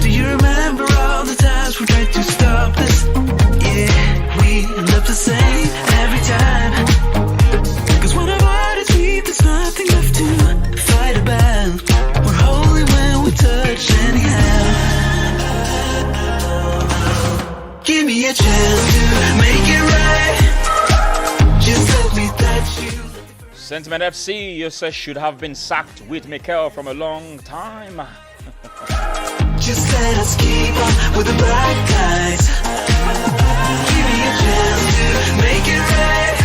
Do you remember all the times we tried to stop this? Yeah, we end up the same every time. Cause when our bodies meet, there's nothing left to fight about. We're holy when we touch anyhow. Give me a chance to make it right. Just let me touch you. Sentiment FC, you say should have been sacked with Mikel from a long time. Just let us keep on with the black guys. Give me a chance to make it right.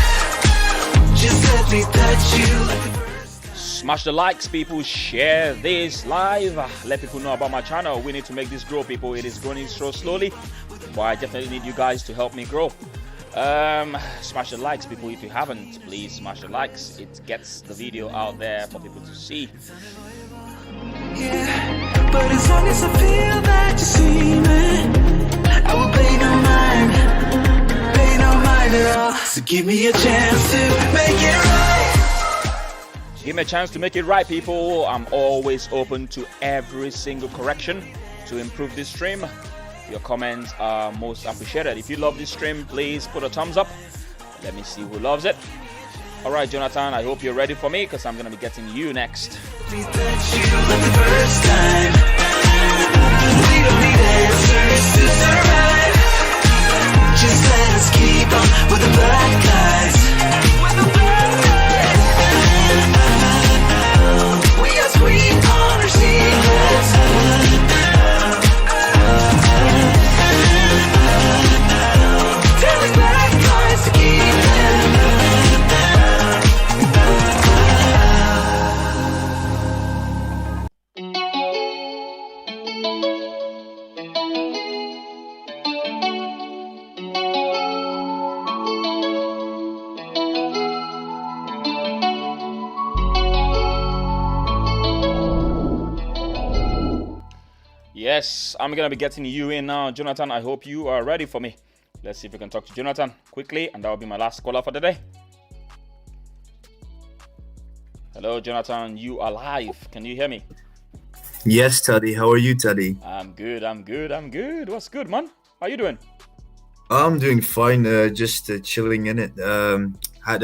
Just let me touch you like the first. Smash the likes, people. Share this live. Let people know about my channel. We need to make this grow, people. It is growing so slowly, but I definitely need you guys to help me grow. Smash the likes, people. If you haven't, please smash the likes. It gets the video out there for people to see. Yeah, but as long as I feel that you see me, I will pay no mind at all. So give me a chance to make it right. Give me a chance to make it right, people. I'm always open to every single correction to improve this stream. Your comments are most appreciated. If you love this stream, please put a thumbs up. Let me see who loves it. All right, Jonathan, I hope you're ready for me because I'm going to be getting you next. We touch you like the first time. We don't need answers to survive. Just let us keep on with the black guys. With the black guys. We are sweet on our secrets. Telling black guys to keep them. Yes, I'm going to be getting you in now. Jonathan, I hope you are ready for me. Let's see if we can talk to Jonathan quickly, and that will be my last caller for the day. Hello, Jonathan, you are live. Can you hear me? Yes, Teddy. How are you, Teddy? I'm good. What's good, man? How you doing? I'm doing fine. Just chilling in it. I had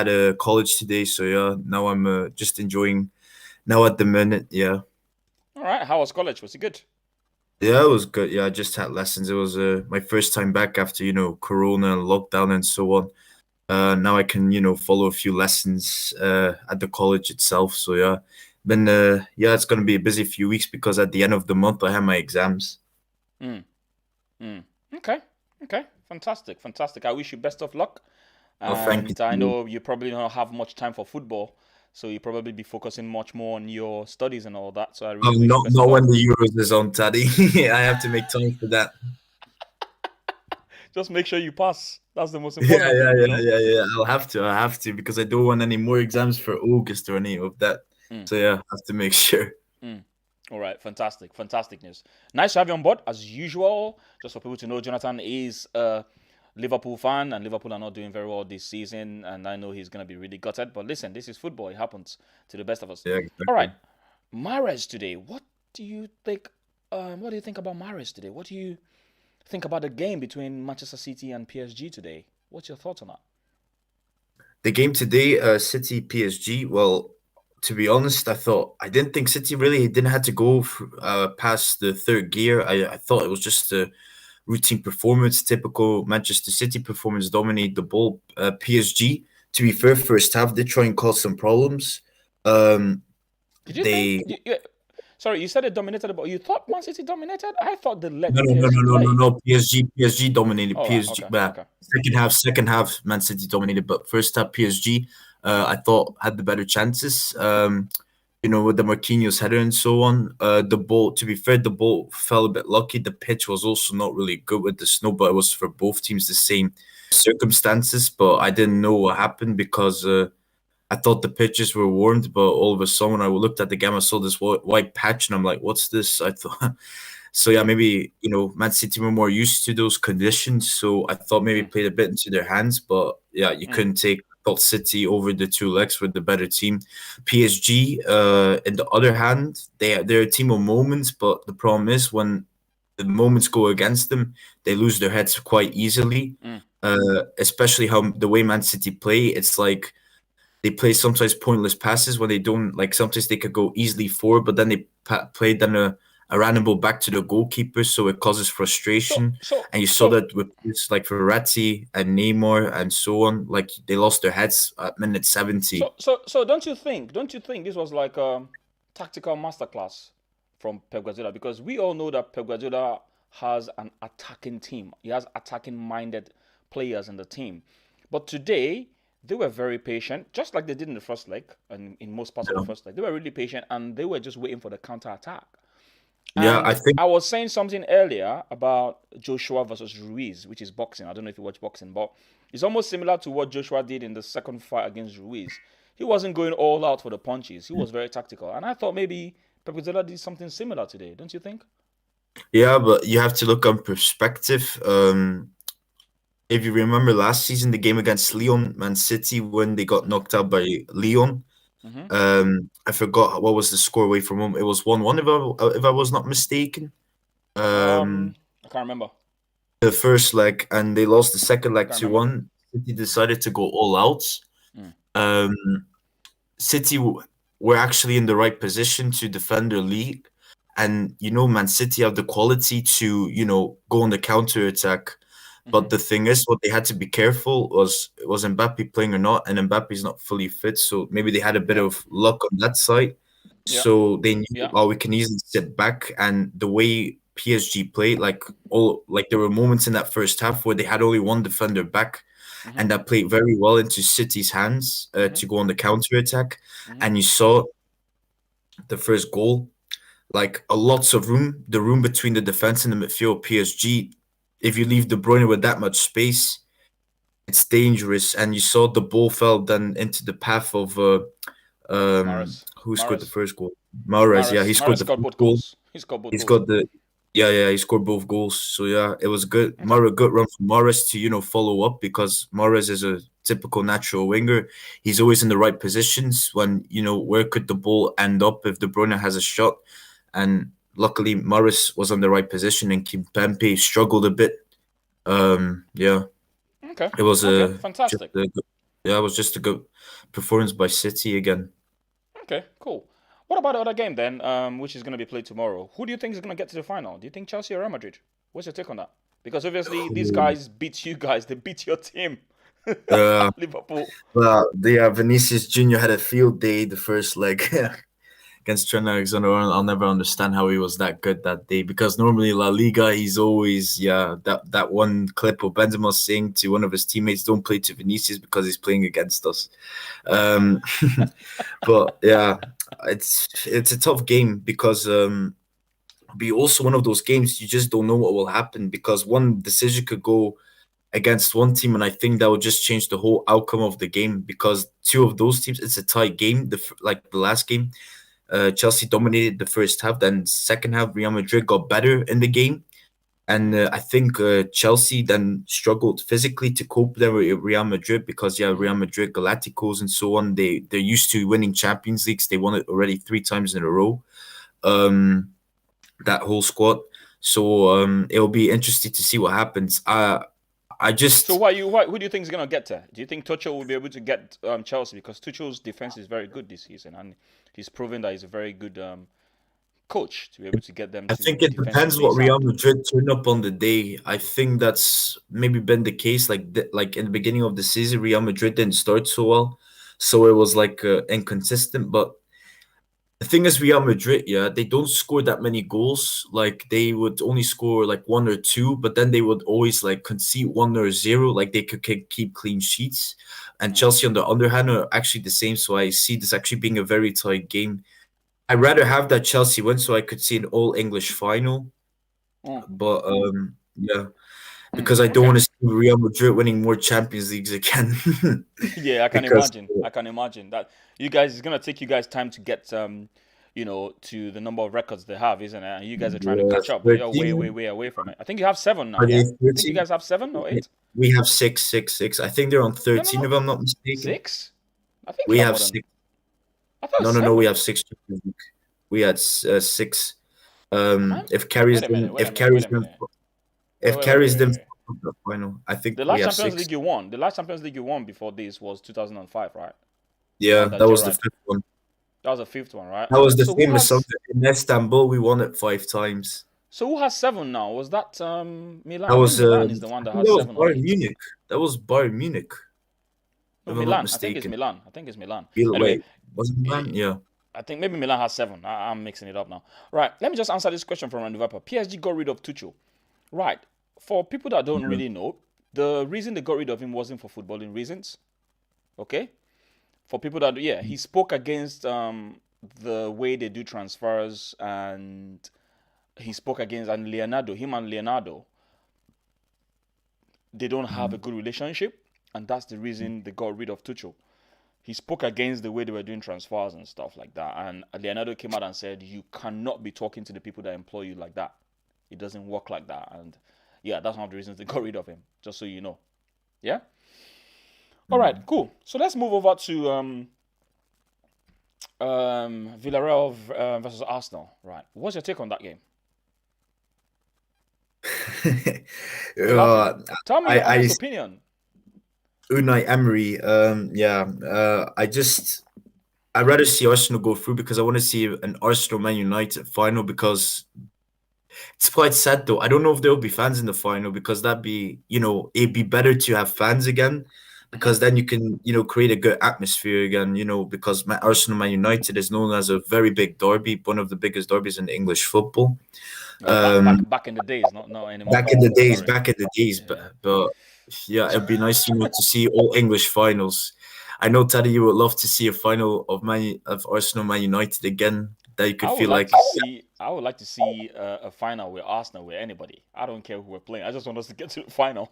a college today, so yeah. Now I'm just enjoying. Now at the minute, yeah. All right. How was college? Was it good? Yeah, it was good. Yeah, I just had lessons. It was my first time back after Corona and lockdown and so on. Now I can follow a few lessons at the college itself. So yeah, been yeah, it's gonna be a busy few weeks because at the end of the month I have my exams. Mm, mm. Okay, okay, fantastic, fantastic. I wish you best of luck. Oh, thank And I you. know you probably don't have much time for football, so you probably be focusing much more on your studies and all that. So I really wish you Not best of luck. when the Euros is on, Taddy. I have to make time for that. Just make sure you pass. That's the most Yeah, important yeah, thing, you yeah, know. yeah, yeah. I have to because I don't want any more exams for August or any of that. Mm, So yeah, I have to make sure. mm. All right, fantastic, fantastic news. Nice to have you on board as usual. Just for people to know, Jonathan is a Liverpool fan, and Liverpool are not doing very well this season. And I know he's gonna be really gutted. But listen, this is football; it happens to the best of us. Yeah, All right, exactly. Mahrez today. What do you think? What do you think about Mahrez today? What do you think about the game between Manchester City and PSG today? What's your thoughts on that? The game today, City PSG. Well, to be honest, I didn't think City really didn't have to go past the third gear. I thought it was just a routine performance, typical Manchester City performance, dominate the ball. PSG, to be fair, first half they try and cause some problems. Um, Did you think? they Sorry, you said it dominated the ball. You thought Man City dominated? I thought they let No, no, no, PSG no, no, no, play. no. PSG dominated. All right, PSG, okay, okay. second half, Man City dominated, but first half, PSG, I thought had the better chances. With the Marquinhos header and so on. The ball, to be fair, the ball fell a bit lucky. The pitch was also not really good with the snow, but it was for both teams the same circumstances. But I didn't know what happened because I thought the pitches were warmed, but all of a sudden when I looked at the game, I saw this white patch, and I'm like, "What's this?" I thought. So yeah, Mm, maybe Man City were more used to those conditions, so I thought maybe mm, played a bit into their hands. But yeah, you mm, couldn't take I thought City over the two legs with the better team. PSG, in the other hand, they're a team of moments, but the problem is when the moments go against them, they lose their heads quite easily. mm. Especially how the way Man City play, it's like they play sometimes pointless passes when they don't like. Sometimes they could go easily forward, but then they play then a random ball back to the goalkeeper, so it causes So, frustration. so, And you saw so, that with players like Verratti and Neymar and so on. Like they lost their heads at minute 70. so, don't you think this was like a tactical masterclass from Pep Guardiola? Because we all know that Pep Guardiola has an attacking team. He has attacking-minded players in the team. But today, they were very patient, just like they did in the first leg, and in most parts of the Yeah, first leg. They were really patient, and they were just waiting for the counter attack. yeah. I And think I was saying something earlier about Joshua versus Ruiz, which is boxing. I don't know if you watch boxing, but it's almost similar to what Joshua did in the second fight against Ruiz. He wasn't going all out for the punches. He was very tactical. And I thought maybe Pep Guardiola did something similar today, don't you think? yeah, but you have to look on perspective. If you remember last season, the game against Lyon, Man City, when they got knocked out by Lyon. Mm-hmm. I forgot what was the score away from home. It was 1-1 if I was not mistaken. Um, I can't remember. the first leg, and they lost the second I leg can't two remember. one. City decided to go all out. Mm. Um, City were actually in the right position to defend their league, and Man City have the quality to go on the counter attack. Mm-hmm. But the thing is, what they had to be careful was Mbappe playing or not, and Mbappe's not fully fit, so maybe they had a bit Yeah. of luck on that side. Yeah. So they knew, Yeah. oh, we can easily sit back, and the way PSG played, like there were moments in that first half where they had only one defender back, Mm-hmm. and that played very well into City's hands Mm-hmm. to go on the counter attack. Mm-hmm. And you saw the first goal, like a lots of room, the room between the defense and the midfield. PSG, if you leave De Bruyne with that much space, it's dangerous. And you saw the ball fell then into the path of Mahrez. who scored the Mahrez. first goal? Mahrez, yeah, he Mahrez scored the scored first both goal. goals. He scored both He's goals. got the yeah, he scored both goals. So yeah, it was good. Okay. Good run from Mahrez to follow up because Mahrez is a typical natural winger. He's always in the right positions when where could the ball end up if De Bruyne has a shot, and luckily Mahrez was on the right position and Kimpembe struggled a bit. Yeah, Okay. it was Okay. just Fantastic. a good, yeah, it was just a good performance by City again. Okay, cool. What about the other game then, which is going to be played tomorrow? Who do you think is going to get to the final? Do you think Chelsea or Real Madrid? What's your take on that? Because obviously these guys beat you guys. They beat your team, Uh, Liverpool. well, yeah, Vinicius Junior had a field day the first leg. against Trent Alexander-Arnold. I'll never understand how he was that good that day, because normally La Liga, he's always that one clip of Benzema saying to one of his teammates, "Don't play to Vinicius because he's playing against us." Um, but yeah, it's a tough game because be also one of those games you just don't know what will happen, because one decision could go against one team, and I think that would just change the whole outcome of the game, because two of those teams, it's a tight game. Like the last game, Chelsea dominated the first half. Then second half, Real Madrid got better in the game, and I think Chelsea then struggled physically to cope there with Real Madrid, because Real Madrid, Galacticos, and so on. They're used to winning Champions Leagues. They won it already 3 times in a row. That whole squad. So it'll be interesting to see what happens. So who do you think is gonna get there? Do you think Tuchel will be able to get Chelsea, because Tuchel's defense is very good this season, and he's proven that he's a very good coach to be able to get them. I think it depends what Real Madrid turn up on the day. I think that's maybe been the case. Like in the beginning of the season, Real Madrid didn't start so well, so it was like inconsistent. But the thing is, Real Madrid, they don't score that many goals. Like they would only score like 1 or 2, but then they would always like concede 1 or 0. Like they could keep clean sheets. And Chelsea, on the other hand, are actually the same. So I see this actually being a very tight game. I'd rather have that Chelsea win so I could see an all English final. But because I don't want to see Real Madrid winning more Champions Leagues again. Yeah, I can imagine. I can imagine that it's gonna take you guys time to get to the number of records they have, isn't it? And you guys are trying to catch up, but you're way away from it. I think you have 7 now. Yeah? I think you guys have 7 or 8. We have 6. I think they're on 13 No. if I'm not mistaken. 6? I think we have 6. No, we have 6. We had 6. If carries them to the final, I think the last Champions League you won. The last Champions League you won before this was 2005, right? Yeah, that was the 5th one. That was the 5th one, right? That was the famous song in Istanbul. We won it 5 times. So who has 7 now? Was that Milan? That was Milan is the one that has 7 or 8. Munich. That was Bayern Munich. No, Milan. I think it's Milan. Anyway, was it Milan? Yeah. I think maybe Milan has 7. I'm mixing it up now. Right. Let me just answer this question from Randy Viper. PSG got rid of Tuchel. Right. For people that don't really know, the reason they got rid of him wasn't for footballing reasons. Okay? For people that, he spoke against the way they do transfers, and he spoke against Leonardo, they don't have a good relationship, and that's the reason they got rid of Tuchel. He spoke against the way they were doing transfers and stuff like that, and Leonardo came out and said, you cannot be talking to the people that employ you like that. It doesn't work like that, and that's one of the reasons they got rid of him, just so you know. Yeah? All right, cool. So let's move over to Villarreal versus Arsenal. Right. What's your take on that game? Tell me your honest opinion. Unai Emery, I'd rather see Arsenal go through, because I want to see an Arsenal Man United final, because it's quite sad though. I don't know if there'll be fans in the final, because it'd be better to have fans again, because then you can, create a good atmosphere again, because Arsenal Man United is known as a very big derby, one of the biggest derbies in English football. Back in the days, not anymore. Back in the days, but it'd be nice, to see all English finals. I know, Teddy, you would love to see a final of Arsenal Man United again. That you could feel like. I would like to see a final with Arsenal with anybody. I don't care who we're playing. I just want us to get to the final,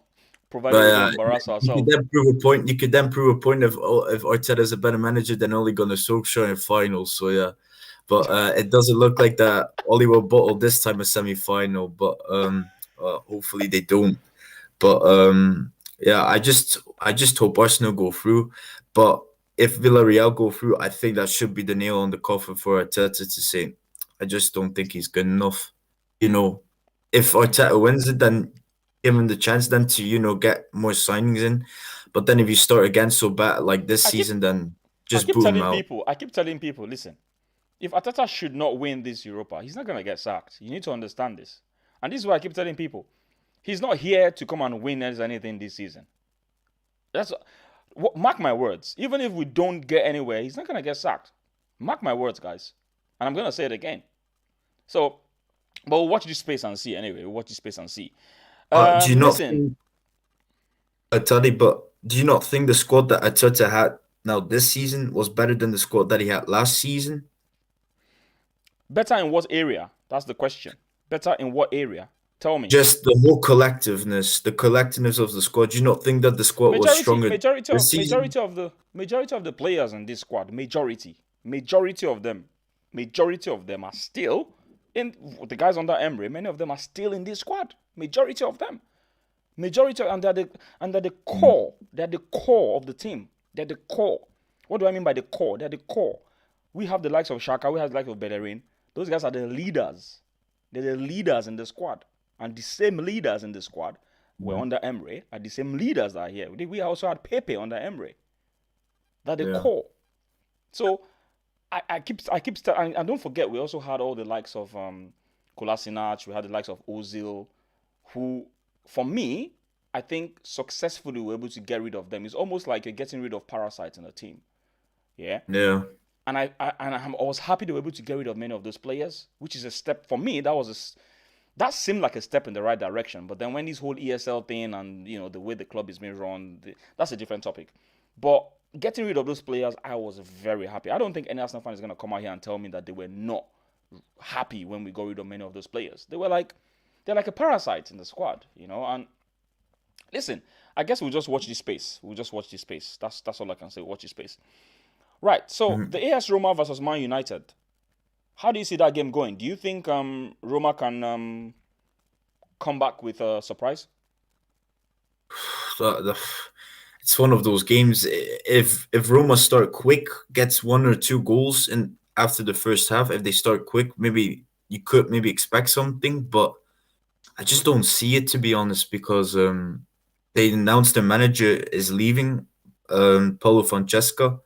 provided we don't embarrass ourselves. You could then prove a point if Arteta's a better manager than Ole Gunnar Solskjaer in finals. So yeah, but it doesn't look like that Ole will bottle this time a semi-final. But hopefully they don't. But I just hope Arsenal go through. But if Villarreal go through, I think that should be the nail on the coffin for Arteta to say, I just don't think he's good enough. If Arteta wins it, then give him the chance then to, get more signings in. But then if you start again so bad like this season, then just boom him out. I keep telling people, listen, if Arteta should not win this Europa, he's not going to get sacked. You need to understand this. And this is why I keep telling people, he's not here to come and win anything this season. Mark my words. Even if we don't get anywhere, he's not going to get sacked. Mark my words, guys. And I'm going to say it again. So, but we'll watch this space and see anyway. We'll watch this space and see. Do you not Listen. think, Taddy, but do you not think the squad that Arteta had now this season was better than the squad that he had last season? Better in what area? That's the question. Better in what area? Tell me. Just the whole collectiveness of the squad. Do you not think that the squad was stronger this season? Majority of the players in this squad, majority of them are still in the guys under Emery. Many of them are still in this squad. Majority of them, and they're the core. They're the core of the team. They're the core. What do I mean by the core? They're the core. We have the likes of Xhaka. We have the likes of Bellerin. Those guys are the leaders. They're the leaders in the squad. And the same leaders in the squad were under Emery are the same leaders that are here. We also had Pepe under Emery. They're the core. So I keep and don't forget we also had all the likes of Kolasinac. We had the likes of Ozil, who for me I think successfully were able to get rid of them. It's almost like you're getting rid of parasites in a team. Yeah. Yeah. And I was happy they were able to get rid of many of those players, which is a step for me. That seemed like a step in the right direction. But then when this whole ESL thing and the way the club is being run, that's a different topic. But getting rid of those players, I was very happy. I don't think any Arsenal fan is going to come out here and tell me that they were not happy when we got rid of many of those players. They're like a parasite in the squad, And listen, I guess we'll just watch this space. That's all I can say. Watch this space. Right, so the AS Roma versus Man United. How do you see that game going? Do you think Roma can come back with a surprise? It's one of those games. If Roma start quick, gets 1 or 2 goals and after the first half, if they start quick, maybe you could expect something. But I just don't see it, to be honest, because they announced their manager is leaving, Paulo Francesca.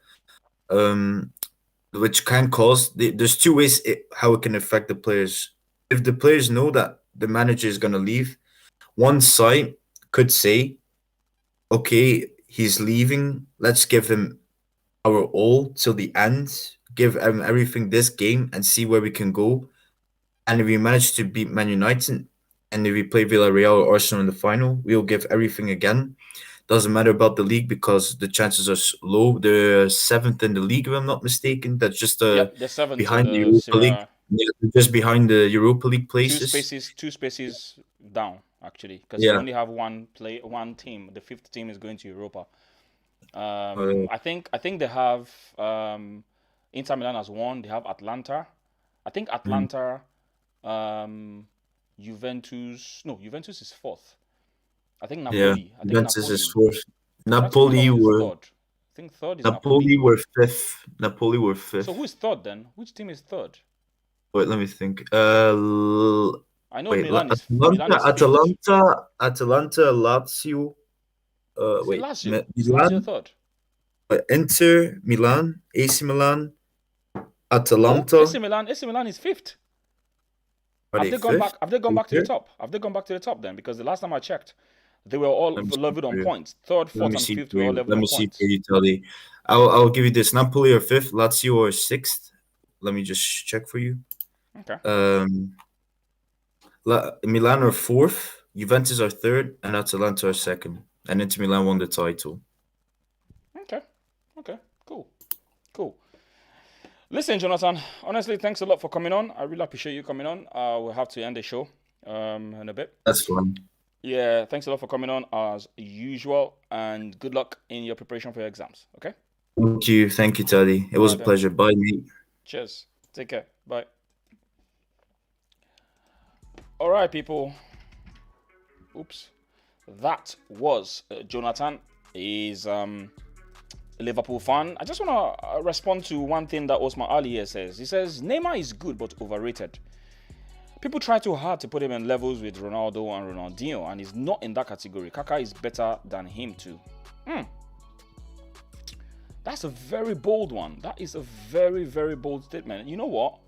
Which can cause there's 2 ways how it can affect the players. If the players know that the manager is going to leave, one side could say, okay, he's leaving, let's give him our all till the end, give him everything this game and see where we can go. And if we manage to beat Man United and if we play Villarreal or Arsenal in the final, we'll give everything again. Doesn't matter about the league because the chances are low. They're 7th in the league, if I'm not mistaken. That's just they're 7th behind in the Europa League. Yeah, just behind the Europa League places. Two spaces down, actually, because you only have one team. The 5th team is going to Europa. I think they have Inter Milan as 1. They have Atlanta. I think Atlanta, Juventus. No, Juventus is 4th. I think Napoli. Yeah, Juventus is 4th. Napoli were 3rd. I think 3rd is Napoli were 5th. Napoli were 5th. So who is 3rd then? Which team is 3rd? Wait, let me think. I know Milan is Atalanta, Lazio. Wait, Lazio. Milan, Lazio 3rd. Inter, Milan, AC Milan, Atalanta. AC Milan is 5th. Have they gone back to the top? Have they gone back to the top then? Because the last time I checked, they were all leveled on points. 3rd, 4th, and 5th were all leveled on points. Let me see for you, Tali. I'll give you this. Napoli are 5th, Lazio are 6th. Let me just check for you. Okay. Milan are 4th, Juventus are 3rd, and Atalanta are 2nd. And Inter Milan won the title. Okay. Cool. Listen, Jonathan, honestly, thanks a lot for coming on. I really appreciate you coming on. We'll have to end the show in a bit. That's fine. Yeah, thanks a lot for coming on as usual, and good luck in your preparation for your exams, okay? Thank you, Teddy. It was a pleasure. Bye, mate. Cheers. Take care. Bye. All right, people. Oops. That was Jonathan. He's a Liverpool fan. I just want to respond to one thing that Osman Ali here says. He says, Neymar is good but overrated. People try too hard to put him in levels with Ronaldo and Ronaldinho, and he's not in that category. Kaka is better than him too. That's a very bold one. That is a very, very bold statement. You know what?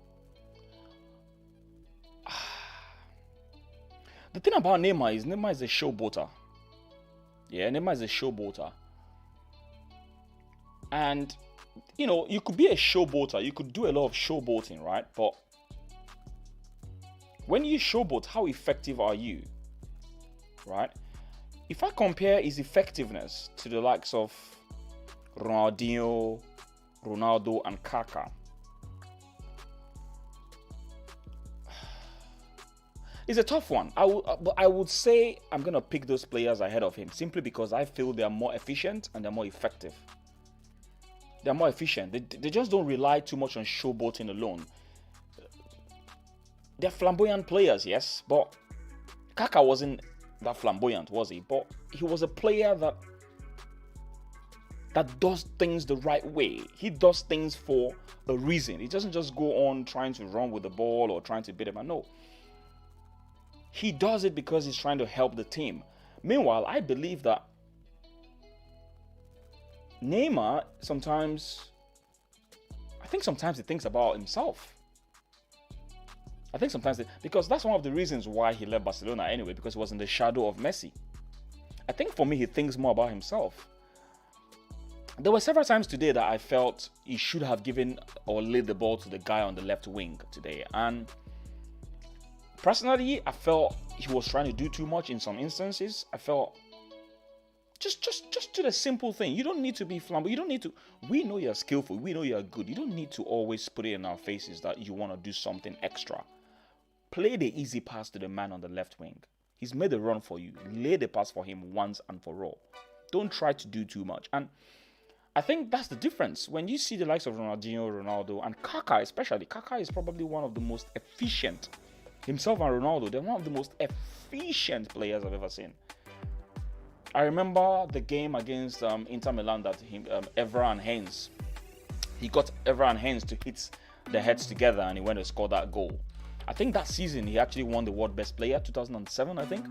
The thing about Neymar is a showboater. Yeah, Neymar is a showboater. And you know, you could be a showboater. You could do a lot of showboating, right? But when you showboat, how effective are you, right? If I compare his effectiveness to the likes of Ronaldinho, Ronaldo, and Kaká, it's a tough one. But I would say I'm going to pick those players ahead of him simply because I feel they're more efficient and they're more effective. They're more efficient. They just don't rely too much on showboating alone. They're flamboyant players, yes, but Kaká wasn't that flamboyant, was he? But he was a player that does things the right way. He does things for a reason. He doesn't just go on trying to run with the ball or trying to beat him. No. He does it because he's trying to help the team. Meanwhile, I believe that Neymar sometimes he thinks about himself. Because that's one of the reasons why he left Barcelona anyway, because he was in the shadow of Messi. I think for me, he thinks more about himself. There were several times today that I felt he should have given or laid the ball to the guy on the left wing today. And personally, I felt he was trying to do too much in some instances. I felt just do the simple thing. You don't need to be flamboyant. You don't need to. We know you're skillful. We know you're good. You don't need to always put it in our faces that you want to do something extra. Play the easy pass to the man on the left wing. He's made the run for you. Lay the pass for him once and for all. Don't try to do too much. And I think that's the difference. When you see the likes of Ronaldinho, Ronaldo, and Kaká especially, Kaká is probably one of the most efficient. Himself and Ronaldo, they're one of the most efficient players I've ever seen. I remember the game against Inter Milan that Evra and Hens. He got Evra and Hens to hit their heads together and he went to score that goal. I think that season he actually won the World Best Player, 2007, I think.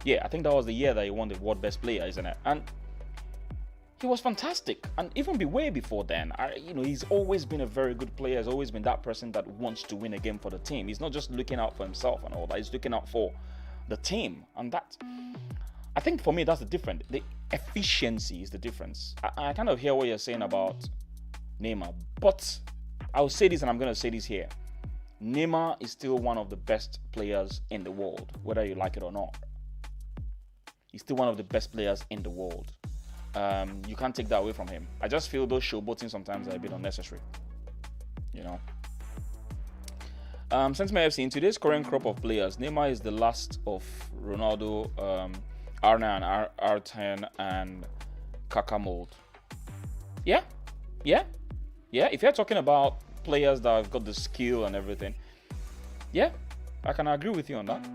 Yeah, I think that was the year that he won the World Best Player, isn't it? And he was fantastic. And even way before then, he's always been a very good player. He's always been that person that wants to win a game for the team. He's not just looking out for himself and all that. He's looking out for the team. And that, I think for me, that's the difference. The efficiency is the difference. I kind of hear what you're saying about Neymar. But I'll say this, and I'm going to say this here. Neymar is still one of the best players in the world, whether you like it or not. He's still one of the best players in the world. You can't take that away from him. I just feel those showboating sometimes are a bit unnecessary. Sentiment FC, in today's current crop of players, Neymar is the last of Ronaldo, R9, R10, and Kaká mold. Yeah. If you're talking about players that have got the skill and everything, yeah, I can agree with you on that.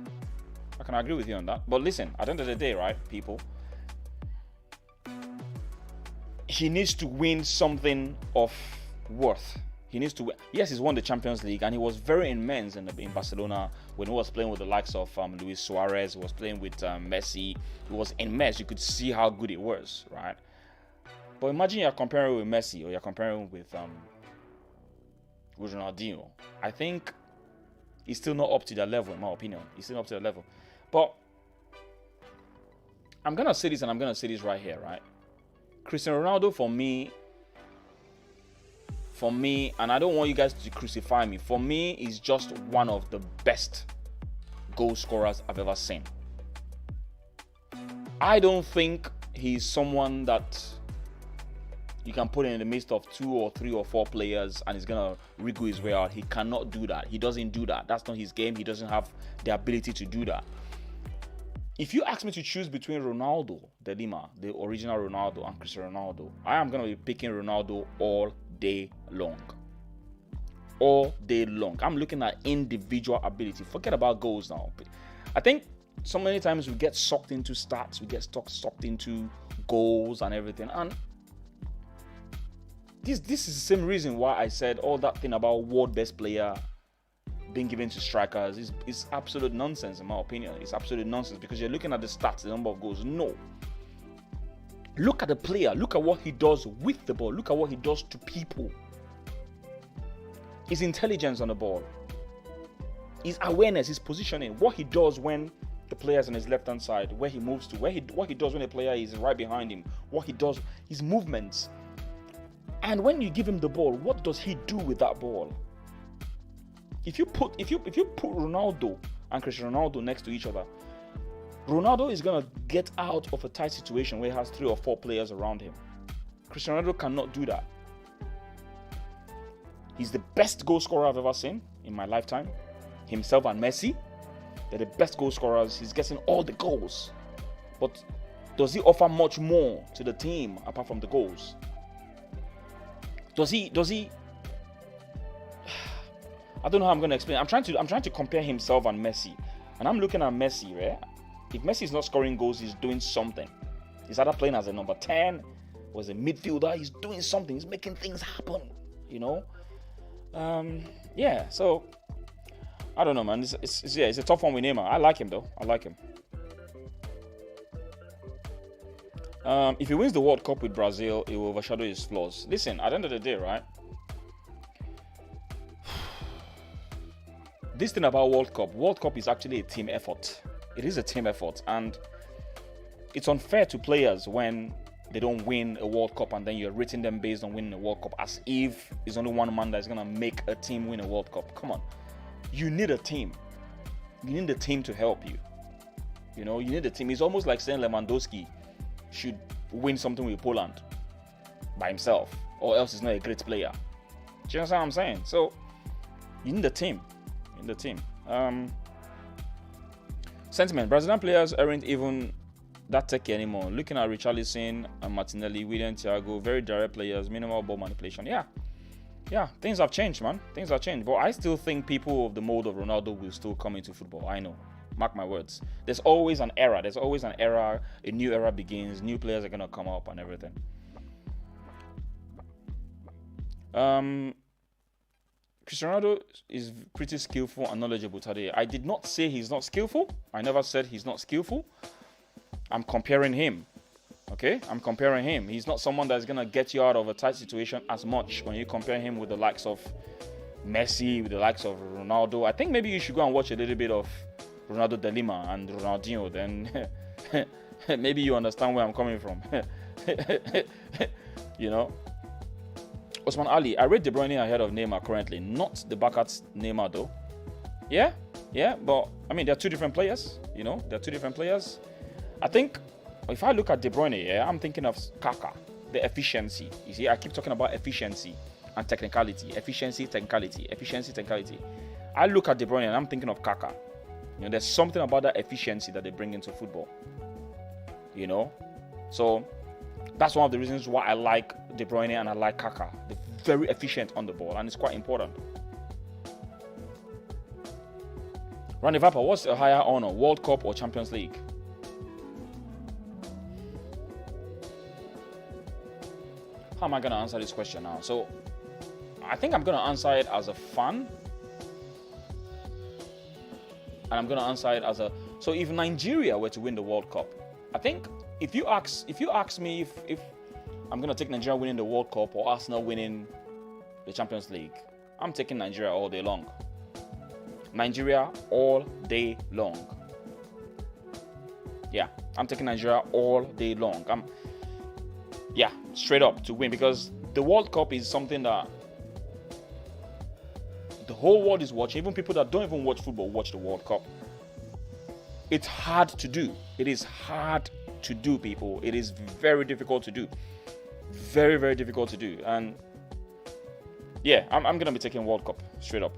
But listen, at the end of the day, right, people, he needs to win something of worth. He needs to win. Yes, he's won the Champions League and he was very immense in Barcelona when he was playing with the likes of Luis Suarez. He was playing with Messi. He was immense. You could see how good it was, right? But imagine you're comparing with Messi or you're comparing with Ronaldinho. I think he's still not up to their level, in my opinion. He's still not up to their level. But I'm gonna say this, and I'm gonna say this right here, right? Cristiano Ronaldo, for me, and I don't want you guys to crucify me, for me, is just one of the best goal scorers I've ever seen. I don't think he's someone that you can put in the midst of 2 or 3 or 4 players and he's gonna wriggle his way out. He cannot do that. He doesn't do that. That's not his game. He doesn't have the ability to do that. If you ask me to choose between Ronaldo de Lima, the original Ronaldo, and Cristiano Ronaldo, I am gonna be picking Ronaldo all day long. All day long. I'm looking at individual ability. Forget about goals now. I think so many times we get sucked into stats, we get sucked into goals and everything, and this is the same reason why I said all that thing about world best player being given to strikers is absolute nonsense, in my opinion. It's absolute nonsense because you're looking at the stats, the number of goals. No. Look at the player. Look at what he does with the ball. Look at what he does to people. His intelligence on the ball. His awareness, his positioning. What he does when the player's on his left-hand side. Where he moves to. What he does when the player is right behind him. What he does. His movements. And when you give him the ball, what does he do with that ball? If you put Ronaldo and Cristiano Ronaldo next to each other, Ronaldo is gonna get out of a tight situation where he has 3 or 4 players around him. Cristiano Ronaldo cannot do that. He's the best goal scorer I've ever seen in my lifetime. Himself and Messi, they're the best goal scorers. He's getting all the goals. But does he offer much more to the team apart from the goals? Does he I don't know how I'm gonna explain. I'm trying to compare himself and Messi. And I'm looking at Messi, right? If Messi is not scoring goals, he's doing something. He's either playing as a number 10 or as a midfielder. He's doing something. He's making things happen, you know? Yeah, so I don't know, man. It's a tough one with Neymar. I like him, though. I like him. If he wins the World Cup with Brazil, it will overshadow his flaws. Listen, at the end of the day, right? This thing about World Cup is actually a team effort. It is a team effort, and it's unfair to players when they don't win a World Cup and then you're rating them based on winning a World Cup as if it's only one man that's gonna make a team win a World Cup. Come on, you need a team. You need a team to help you. You know, you need a team. It's almost like saying Lewandowski should win something with Poland by himself, or else he's not a great player. Do you understand what I'm saying? So you need a team. You need a team. Sentiment: Brazilian players aren't even that techie anymore. Looking at Richarlison and Martinelli, William, Thiago, very direct players, minimal ball manipulation. Yeah, things have changed, man. Things have changed. But I still think people of the mold of Ronaldo will still come into football. I know. Mark my words. There's always an era. There's always an era. A new era begins. New players are going to come up and everything. Cristiano Ronaldo is pretty skillful and knowledgeable today. I did not say he's not skillful. I never said he's not skillful. I'm comparing him. Okay? I'm comparing him. He's not someone that's going to get you out of a tight situation as much when you compare him with the likes of Messi, with the likes of Ronaldo. I think maybe you should go and watch a little bit of Ronaldo de Lima and Ronaldinho. Then maybe you understand where I'm coming from. You know? Osman Ali, I rate De Bruyne ahead of Neymar currently. Not the Barca's Neymar though. Yeah, but I mean, they're two different players. You know, they're two different players. I think if I look at De Bruyne, I'm thinking of Kaka, the efficiency. You see, I keep talking about efficiency and technicality. Efficiency, technicality. I look at De Bruyne and I'm thinking of Kaka. You know, there's something about that efficiency that they bring into football. You know, so that's one of the reasons why I like De Bruyne and I like Kaka. They're very efficient on the ball, and it's quite important. Randy Vapper, what's a higher honor, World Cup or Champions League? How am I going to answer this question now? So, I think I'm going to answer it as a fan, and I'm going to answer it as a. So, if Nigeria were to win the World Cup, I think if you ask me if I'm going to take Nigeria winning the World Cup or Arsenal winning the Champions League, I'm taking Nigeria all day long. Nigeria all day long. Yeah, I'm taking Nigeria all day long. Straight up to win, because the World Cup is something that the whole world is watching. Even people that don't even watch football watch the World Cup. It's hard to do. It is hard to do, people. It is very difficult to do. Very, very difficult to do. And yeah, I'm going to be taking World Cup straight up.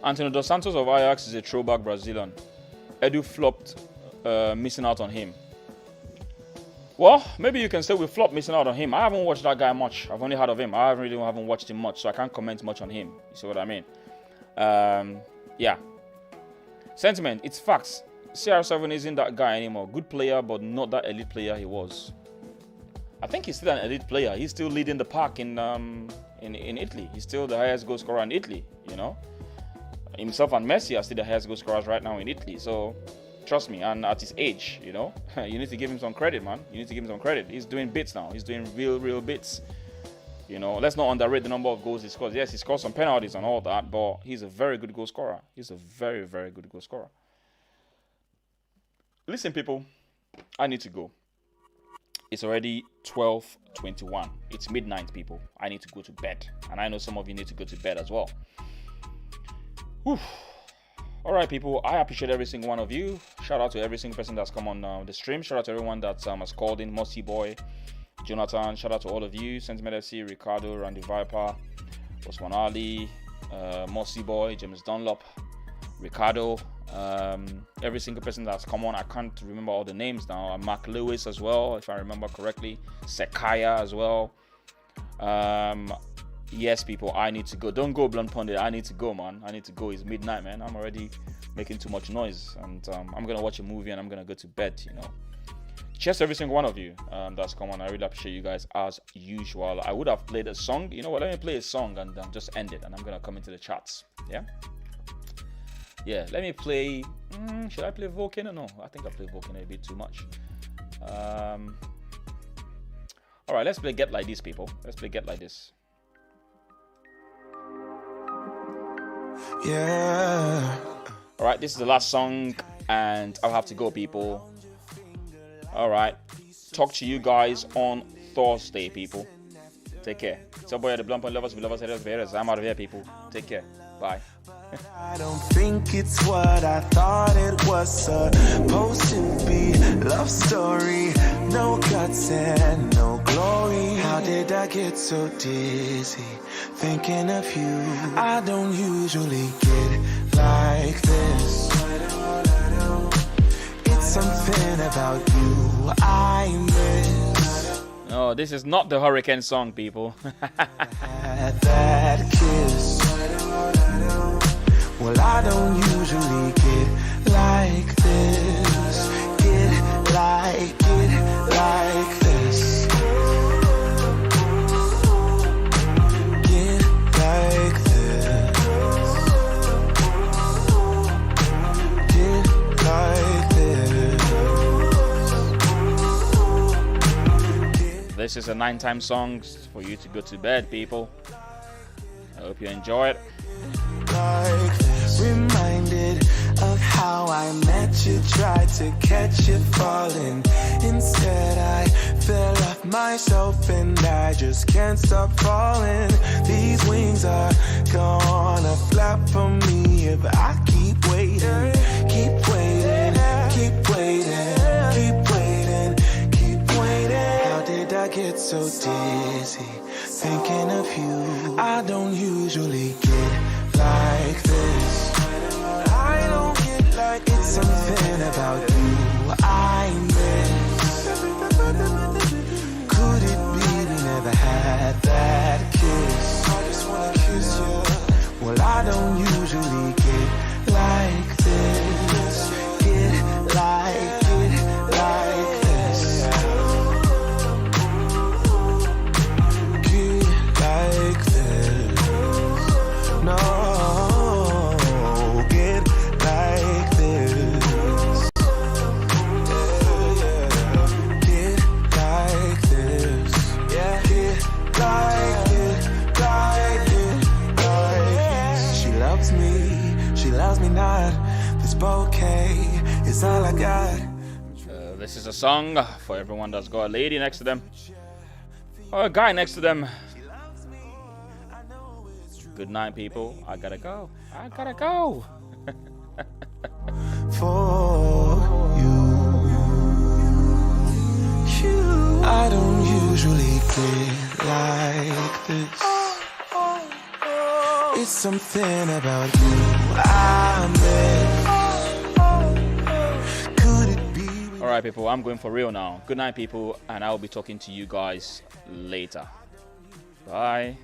Antonio Dos Santos of Ajax is a throwback Brazilian. Edu flopped, missing out on him. Well, maybe you can say we flopped missing out on him. I haven't watched that guy much. I've only heard of him. I haven't watched him much, so I can't comment much on him. You see what I mean? Yeah. Sentiment, it's facts. CR7 isn't that guy anymore. Good player, but not that elite player he was. I think he's still an elite player. He's still leading the pack in Italy. He's still the highest goal scorer in Italy, you know? Himself and Messi are still the highest goal scorers right now in Italy. So, trust me, and at his age, you know, you need to give him some credit, man. You need to give him some credit. He's doing bits now. He's doing real bits. You know, let's not underrate the number of goals he scores. Yes, he scores some penalties and all that, but he's a very good goal scorer. He's a very, very good goal scorer. Listen, people, I need to go. It's already 12:21. It's midnight, people. I need to go to bed. And I know some of you need to go to bed as well. Whew. All right, people. I appreciate every single one of you. Shout out to every single person that's come on the stream. Shout out to everyone that has called in. Mossy Boy, Jonathan. Shout out to all of you. Sentiment FC, Ricardo, Randy Viper, Osman Ali, Mossy Boy, James Dunlop, Ricardo. Every single person that's come on. I can't remember all the names now. Mark Lewis as well, if I remember correctly. Sekaya as well. Yes, people, I need to go. Don't go, Blunt Pundit. I need to go, man. I need to go. It's midnight, man. I'm already making too much noise. And I'm going to watch a movie and I'm going to go to bed, you know. Cheers to every single one of you that's come on. I really appreciate you guys as usual. I would have played a song. You know what? Let me play a song and just end it. And I'm going to come into the chats. Yeah? Yeah, let me play. Should I play Volcano? No, I think I played Volcano a bit too much. All right, let's play Get Like This, people. Let's play Get Like This. Yeah. All right, this is the last song, and I'll have to go, people. All right, talk to you guys on Thursday, people. Take care. It's your boy, the Blunt Point Lovers. We love us. I'm out of here, people. Take care. Bye. I don't think it's what I thought it was supposed to be. Love story, no guts and no glory. How did I get so dizzy thinking of you? I don't usually get like this. It's something about you I miss. No, this is not the Hurricane song, people. That kiss. Well, I don't usually get like this. Get like this. Get like this. Get like this. This is a 9-time song for you to go to bed, people. I hope you enjoy it. Like this. Reminded of how I met you, tried to catch you falling. Instead I fell off myself and I just can't stop falling. These wings are gonna flap for me if I keep waiting. Keep waiting, keep waiting, keep waiting, keep waiting. How did I get so dizzy thinking of you? I don't usually get like this. I don't get like it's something about you I miss. Could it be we never had that kiss? I just wanna kiss you. Well, I don't usually get like this. Get like this. Get like this. No. This bouquet is all I got. This is a song for everyone that's got a lady next to them or a guy next to them. Good night, people. I gotta go. I gotta go. For you, I don't usually get like this. It's something about you I miss. Could it be? All right, people, I'm going for real now. Good night, people, and I'll be talking to you guys later. Bye.